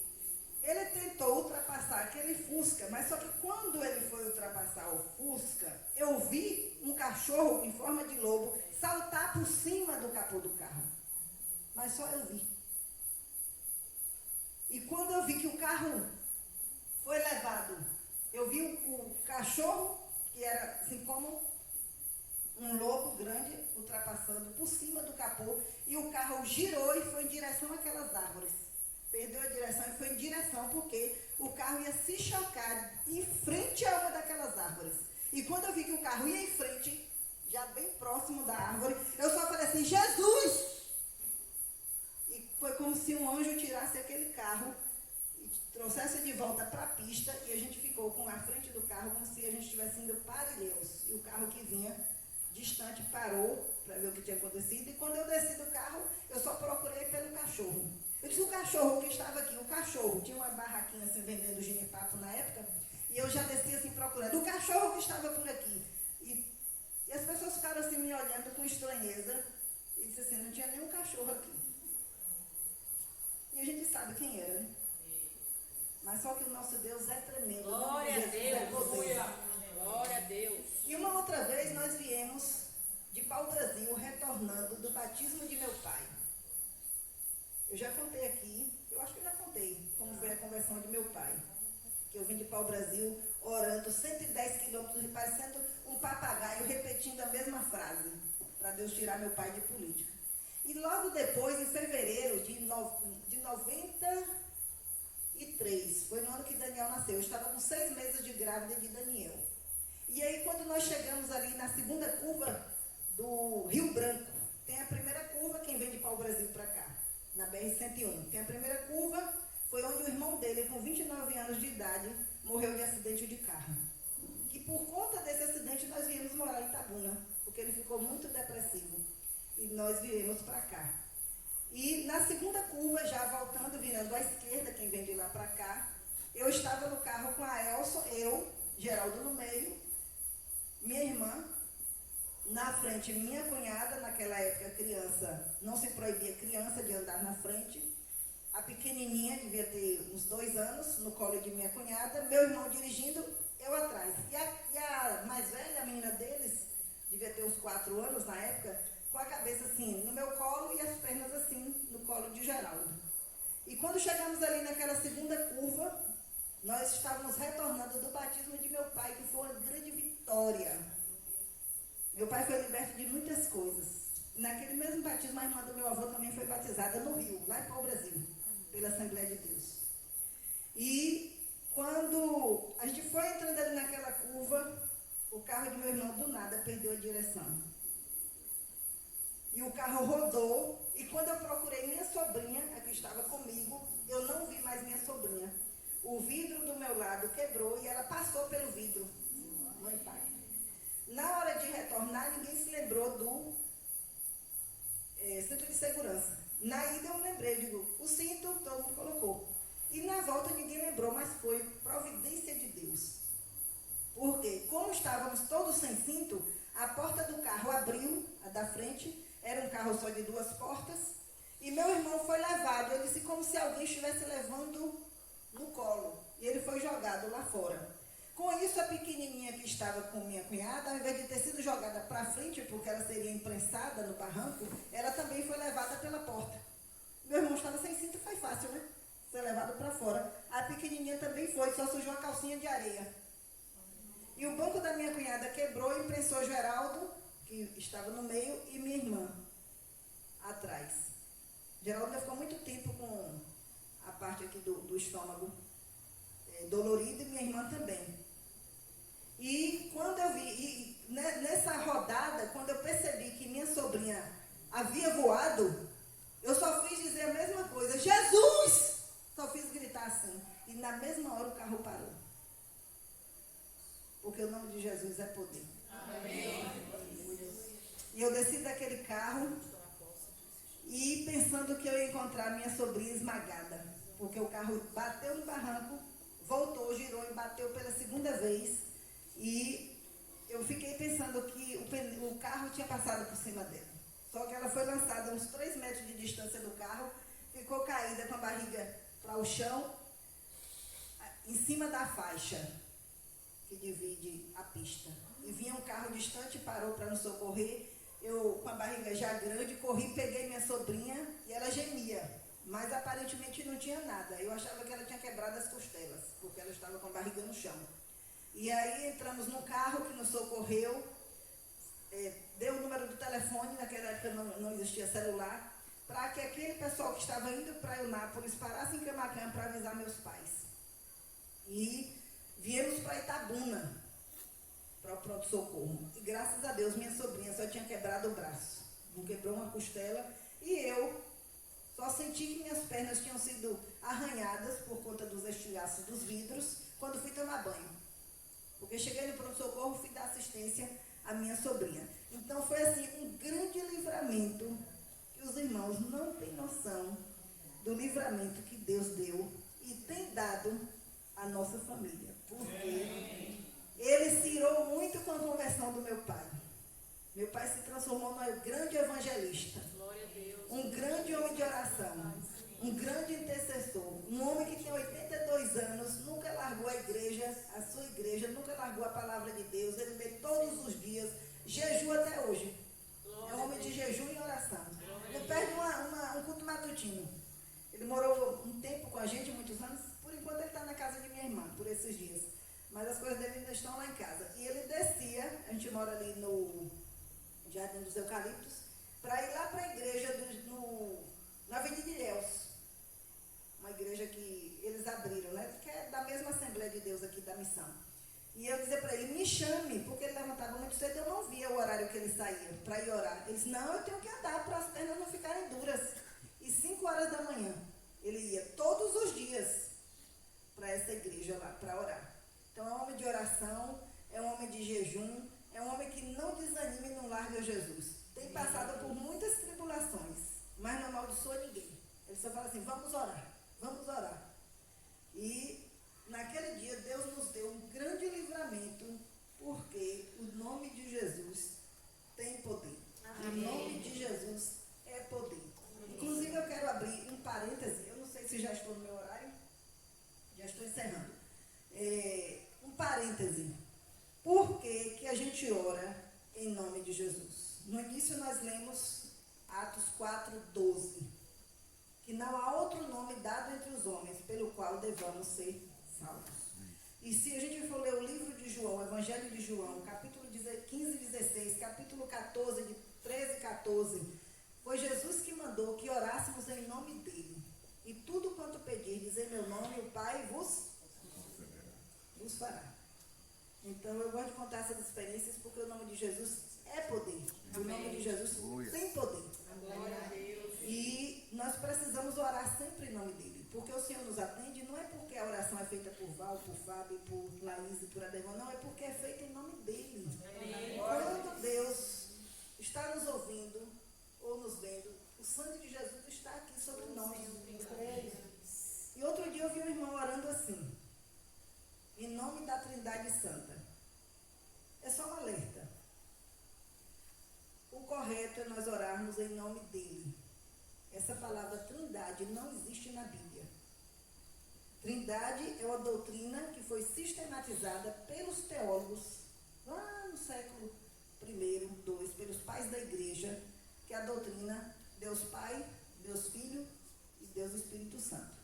ele tentou ultrapassar aquele Fusca, mas só que quando ele foi ultrapassar o Fusca, eu vi um cachorro em forma de lobo saltar por cima do capô do carro. Mas só eu vi. E quando eu vi que o carro foi levado, eu vi o cachorro, que era assim como um lobo grande, ultrapassando por cima do capô, e o carro girou e foi em direção àquelas árvores. Perdeu a direção e foi em direção, porque o carro ia se chocar em frente a uma daquelas árvores. E quando eu vi que o carro ia em frente, já bem próximo da árvore, eu só falei assim, Jesus! E foi como se um anjo tirasse aquele carro e trouxesse de volta para a pista, e a gente ficou com a frente do carro como se a gente estivesse indo para Ilhéus. E o carro que vinha distante parou para ver o que tinha acontecido, e quando eu desci do carro, eu só procurei pelo cachorro. Eu disse, o cachorro que estava aqui, o cachorro, tinha uma barraquinha assim vendendo ginipapo na época, e eu já desci assim procurando, o cachorro que estava por aqui. E as pessoas ficaram assim me olhando com estranheza, e disse assim, não tinha nenhum cachorro aqui. E a gente sabe quem era, né? Mas só que o nosso Deus é tremendo. Glória a Deus, glória a Deus. E uma outra vez nós viemos de Pau Brasil, retornando do batismo de meu pai. Eu já contei aqui, eu acho que eu já contei como foi a conversão de meu pai. Que eu vim de Pau Brasil orando 110 quilômetros, parecendo um papagaio, repetindo a mesma frase, para Deus tirar meu pai de política. E logo depois, em fevereiro de 93, Foi no ano que Daniel nasceu. Eu estava com 6 meses de grávida de Daniel. E aí, quando nós chegamos ali na segunda curva do Rio Branco, tem a primeira curva, quem vem de pau-brasil para cá, na BR-101. Tem a primeira curva, foi onde o irmão dele, com 29 anos de idade, morreu de acidente de carro. E por conta desse acidente, nós viemos morar em Itabuna, porque ele ficou muito depressivo. E nós viemos para cá. E na segunda curva, já voltando, virando à esquerda, quem vem de lá para cá, eu estava no carro com a Elson, eu, Geraldo no meio, minha irmã, na frente minha cunhada, naquela época criança, não se proibia criança de andar na frente, a pequenininha, devia ter uns 2 anos, no colo de minha cunhada, meu irmão dirigindo, eu atrás. E a mais velha, a menina deles, devia ter uns 4 anos na época, com a cabeça assim, no meu colo e as pernas assim, no colo de Geraldo. E quando chegamos ali naquela segunda curva, nós estávamos retornando do batismo de meu pai, que foi uma grande vitória. Meu pai foi liberto de muitas coisas. Naquele mesmo batismo, a irmã do meu avô também foi batizada no Rio, lá em Pau-Brasil, pela Assembleia de Deus. E quando a gente foi entrando ali naquela curva, o carro de meu irmão do nada perdeu a direção. E o carro rodou, e quando eu procurei minha sobrinha, a que estava comigo, eu não vi mais minha sobrinha. O vidro do meu lado quebrou e ela passou pelo vidro. Mãe e pai. Na hora de retornar, ninguém se lembrou do cinto de segurança. Na ida eu lembrei, digo, o cinto todo mundo colocou. E na volta ninguém lembrou, mas foi providência de Deus. Porque, como estávamos todos sem cinto, a porta do carro abriu, a da frente, era um carro só de 2 portas, e meu irmão foi levado. Eu disse como se alguém estivesse levando no colo. E ele foi jogado lá fora. Com isso, a pequenininha que estava com minha cunhada, ao invés de ter sido jogada para frente, porque ela seria imprensada no barranco, ela também foi levada pela porta. Meu irmão estava sem cinto, foi fácil, né? Ser levado para fora. A pequenininha também foi, só sujou a calcinha de areia. E o banco da minha cunhada quebrou e imprensou Geraldo, que estava no meio, e minha irmã atrás. Geraldo ficou muito tempo com a parte aqui do estômago dolorido, e minha irmã também. E quando eu vi, nessa rodada, quando eu percebi que minha sobrinha havia voado, eu só fiz dizer a mesma coisa, Jesus! Só fiz gritar assim. E na mesma hora o carro parou. Porque o nome de Jesus é poder. Amém. E eu desci daquele carro e pensando que eu ia encontrar minha sobrinha esmagada. Porque o carro bateu no barranco, voltou, girou e bateu pela segunda vez. E eu fiquei pensando que o carro tinha passado por cima dela. Só que ela foi lançada a uns 3 metros de distância do carro, ficou caída com a barriga para o chão, em cima da faixa que divide a pista. E vinha um carro distante, parou para nos socorrer. Eu, com a barriga já grande, corri, peguei minha sobrinha e ela gemia. Mas aparentemente não tinha nada. Eu achava que ela tinha quebrado as costelas, porque ela estava com a barriga no chão. E aí entramos no carro que nos socorreu, deu o número do telefone, naquela época não existia celular, para que aquele pessoal que estava indo para Eunápolis parasse em Camacan para avisar meus pais. E viemos para Itabuna, para o pronto-socorro. E graças a Deus, minha sobrinha só tinha quebrado o braço. Não quebrou uma costela. E eu só senti que minhas pernas tinham sido arranhadas por conta dos estilhaços dos vidros quando fui tomar banho. Porque cheguei no pronto-socorro, fui dar assistência à minha sobrinha. Então foi assim, um grande livramento, que os irmãos não têm noção do livramento que Deus deu e tem dado à nossa família. Porque ele se irou muito com a conversão do meu pai. Meu pai se transformou num grande evangelista, um grande homem de oração, um grande intercessor, um homem que tem 82 anos, nunca largou a igreja, a sua igreja, nunca largou a palavra de Deus, ele lê todos os dias, jejua até hoje. É um homem de jejum e oração. Não perde um culto matutino. Ele morou um tempo com a gente, muitos anos, por enquanto ele está na casa de minha irmã, por esses dias. Mas as coisas dele ainda estão lá em casa. E ele descia, a gente mora ali no Jardim dos Eucaliptos, para ir lá para a igreja na Avenida Ilhéus. Uma igreja que eles abriram, né? Que é missão. E eu dizia para ele, me chame, porque ele levantava muito cedo, eu não via o horário que ele saía para ir orar. Ele disse, não, eu tenho que andar para as pernas não ficarem duras. E 5 horas da manhã, ele ia todos os dias para essa igreja lá, para orar. Então é um homem de oração, é um homem de jejum, é um homem que não desanima e não larga Jesus. Tem passado por muitas tribulações, mas não amaldiçoa ninguém. Ele só fala assim, vamos orar, vamos orar. E naquele dia Deus nos deu um grande livramento, porque o nome de Jesus tem poder. Amém. O nome de Jesus é poder. Inclusive eu quero abrir um parêntese, eu não sei se já estou no meu horário, já estou encerrando. Um parêntese. Por que a gente ora em nome de Jesus? No início nós lemos Atos 4:12, que não há outro nome dado entre os homens pelo qual devamos ser salvos. E se a gente for ler o livro de João, o Evangelho de João, capítulo 15, 16, capítulo 14, de 13 e 14, foi Jesus que mandou que orássemos em nome dele. E tudo quanto pedirdes em meu nome, o Pai vos fará. Então eu gosto de contar essas experiências porque o nome de Jesus é poder. O nome de Jesus tem poder. E nós precisamos orar sempre em nome dele. Porque o Senhor nos atende, não é porque a oração é feita por Val, por Fábio, por Laís e por Adervan, não, é porque é feita em nome dele. Quando Deus está nos ouvindo ou nos vendo, o sangue de Jesus está aqui sobre nós. E outro dia eu vi um irmão orando assim, em nome da Trindade Santa. É só um alerta. O correto é nós orarmos em nome dele. Essa palavra trindade não existe na Bíblia. Trindade é uma doutrina que foi sistematizada pelos teólogos lá no século I, II, pelos pais da igreja, que é a doutrina Deus Pai, Deus Filho e Deus Espírito Santo.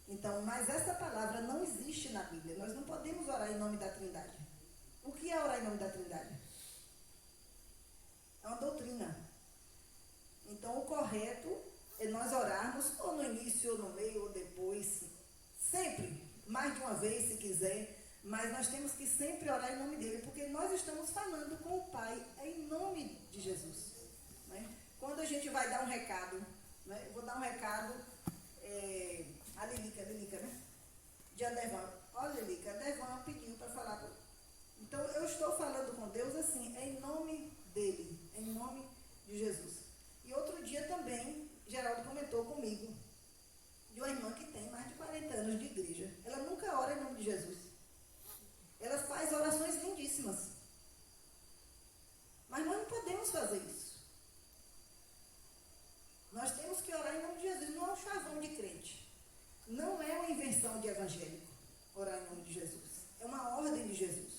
Então, mas essa palavra não existe na Bíblia. Nós não podemos orar em nome da Trindade. O que é orar em nome da Trindade? É uma doutrina. Então, o correto é nós orarmos ou no início, ou no meio, ou depois. Sempre, mais de uma vez, se quiser. Mas nós temos que sempre orar em nome dele, porque nós estamos falando com o Pai em nome de Jesus. Né? Quando a gente vai dar um recado, né? Eu vou dar um recado... A Lilica, né? De Adervan. Olha, Lilica, Adervan pediu para falar. Então, eu estou falando com Deus assim, em nome dele, em nome de Jesus. E outro dia também, Geraldo comentou comigo, de uma irmã que tem mais de 40 anos de igreja. Ela nunca ora em nome de Jesus. Ela faz orações lindíssimas. Mas nós não podemos fazer isso. Nós temos que orar em nome de Jesus, não é um chavão de crente. Não é uma invenção de evangélico, orar em nome de Jesus. É uma ordem de Jesus.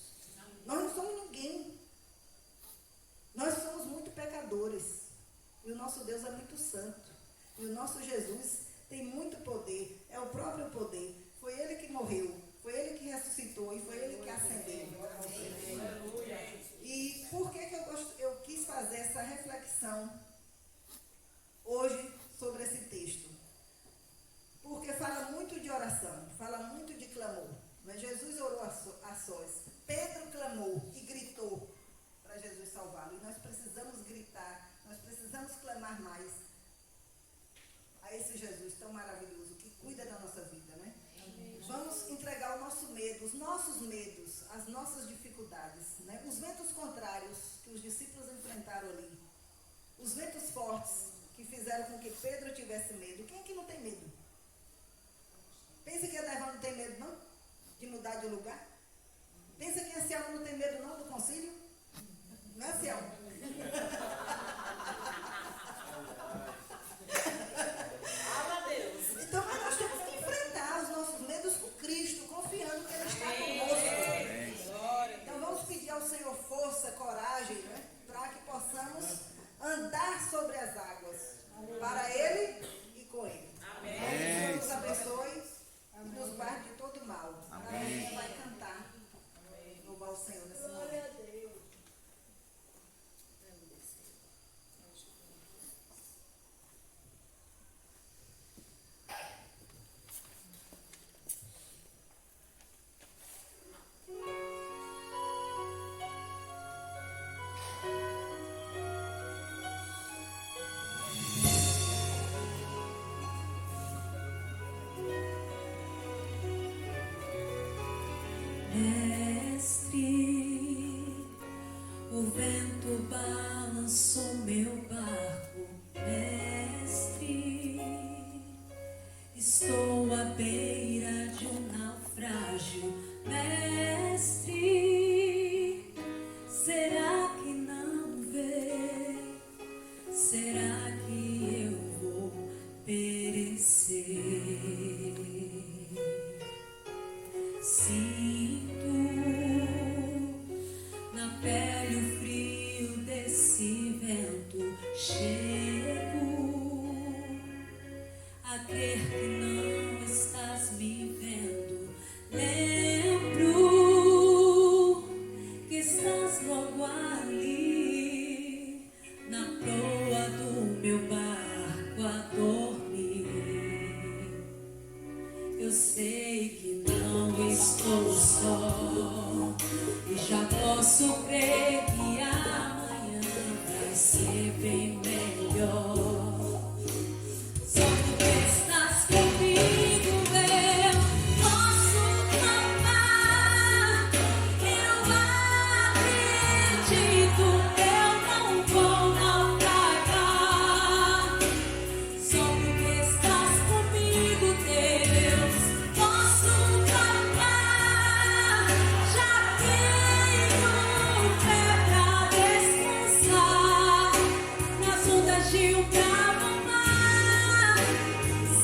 Nós não somos ninguém. Nós somos muito pecadores. E o nosso Deus é muito santo. E o nosso Jesus tem muito poder. É o próprio poder. Foi ele que morreu. Foi ele que ressuscitou. E foi ele que ascendeu. E por que eu quis fazer essa reflexão hoje sobre esse texto? Porque fala muito de oração, fala muito de clamor. Mas Jesus orou a sós. Pedro clamou e gritou para Jesus salvá-lo. E nós precisamos gritar, nós precisamos clamar mais a esse Jesus tão maravilhoso que cuida da nossa vida, né? Vamos entregar o nosso medo, os nossos medos, as nossas dificuldades, né? Os ventos contrários que os discípulos enfrentaram ali. Os ventos fortes que fizeram com que Pedro tivesse medo. Quem é que não tem medo? Pensa que a Adervan não tem medo, não? De mudar de lugar? Pensa que a Ciel não tem medo, não, do concílio? Não é, Ciel? Então, nós temos que enfrentar os nossos medos com Cristo, confiando que Ele está conosco. Então, vamos pedir ao Senhor força, coragem, né? Para que possamos andar sobre as águas. Para Ele e com Ele. Amém. Que Deus nos abençoe. Nos guarde de todo mal. Amém. A gente vai cantar. Louvar o Senhor nesse momento. Estou à beira de um naufrágio, mestre. Será que não vê? Será que eu vou perecer? Sinto na pele o frio desse vento. Chego a crer que não estás me vendo. Lembro que estás logo ali na proa do meu barco a dormir. Eu sei que não estou só e já posso crer que amanhã vai ser bem melhor. Só tu estás comigo, eu posso clamar. Eu acredito, eu não vou naufragar. Só tu estás comigo, Deus, posso clamar. Já tenho fé pra descansar nas ondas de um bravo mar.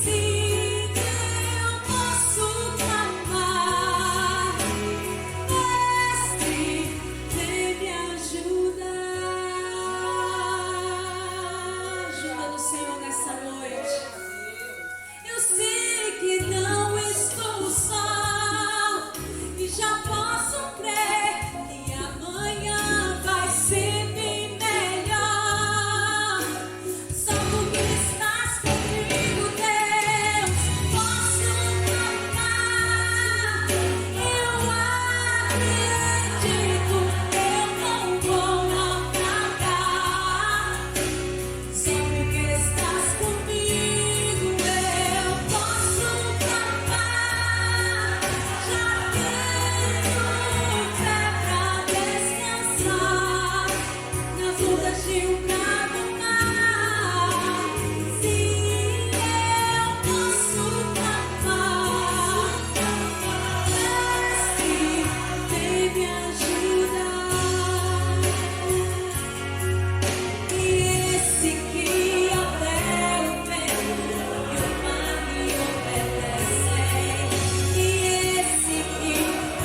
Sim, eu posso clamar. Mestre, vem me ajudar. Ajuda do Senhor nessa noite. Eu sei que não estou só e já posso crer que amanhã vai ser bem melhor. Só tu que estás comigo, Deus, posso clamar. Eu acredito, eu não vou naufragar. Só tu que estás comigo, eu posso clamar. Já tenho fé pra descansar nas ondas de um bravo mar. Sim, eu posso clamar. Mestre, vem me ajudar. E esse que até o vento e o mar me obedecem. E esse que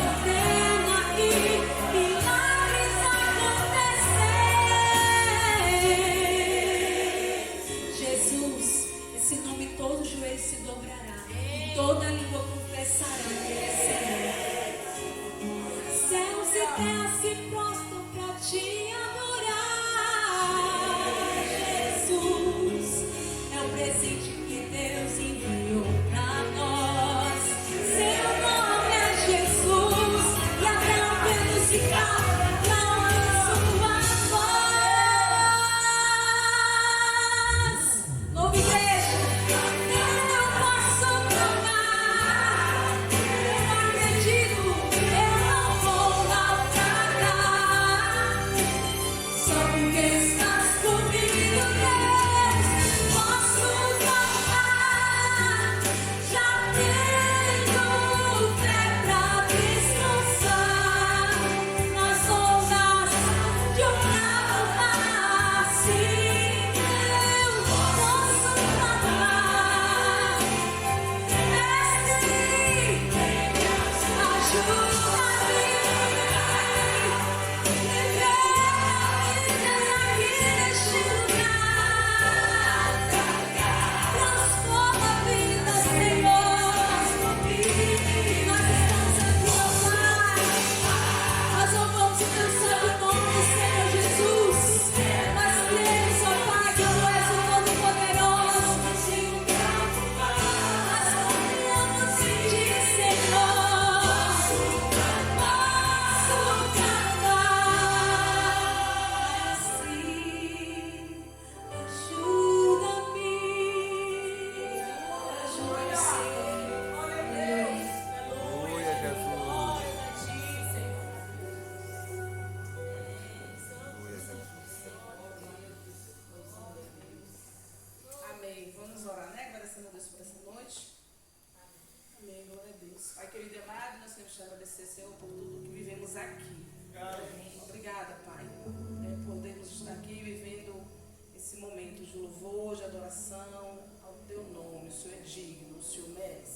ordena e milagres acontecer. Jesus, esse nome todo joelho se dobrará, toda língua confessará que Ele é Senhor. Céus e terra se prostram pra te adorar. Jesus é o presente que Deus enviou pra nós. Seu nome é Jesus e até o vento se cala pra ouvir sua voz. Louva, igreja, eu posso clamar. Eu acredito, eu não vou naufragar. queremos te agradecer, Senhor, por tudo que vivemos aqui. Obrigada, Pai, por podermos estar aqui vivendo esse momento de louvor, de adoração ao Teu nome. O Senhor é digno, o Senhor merece.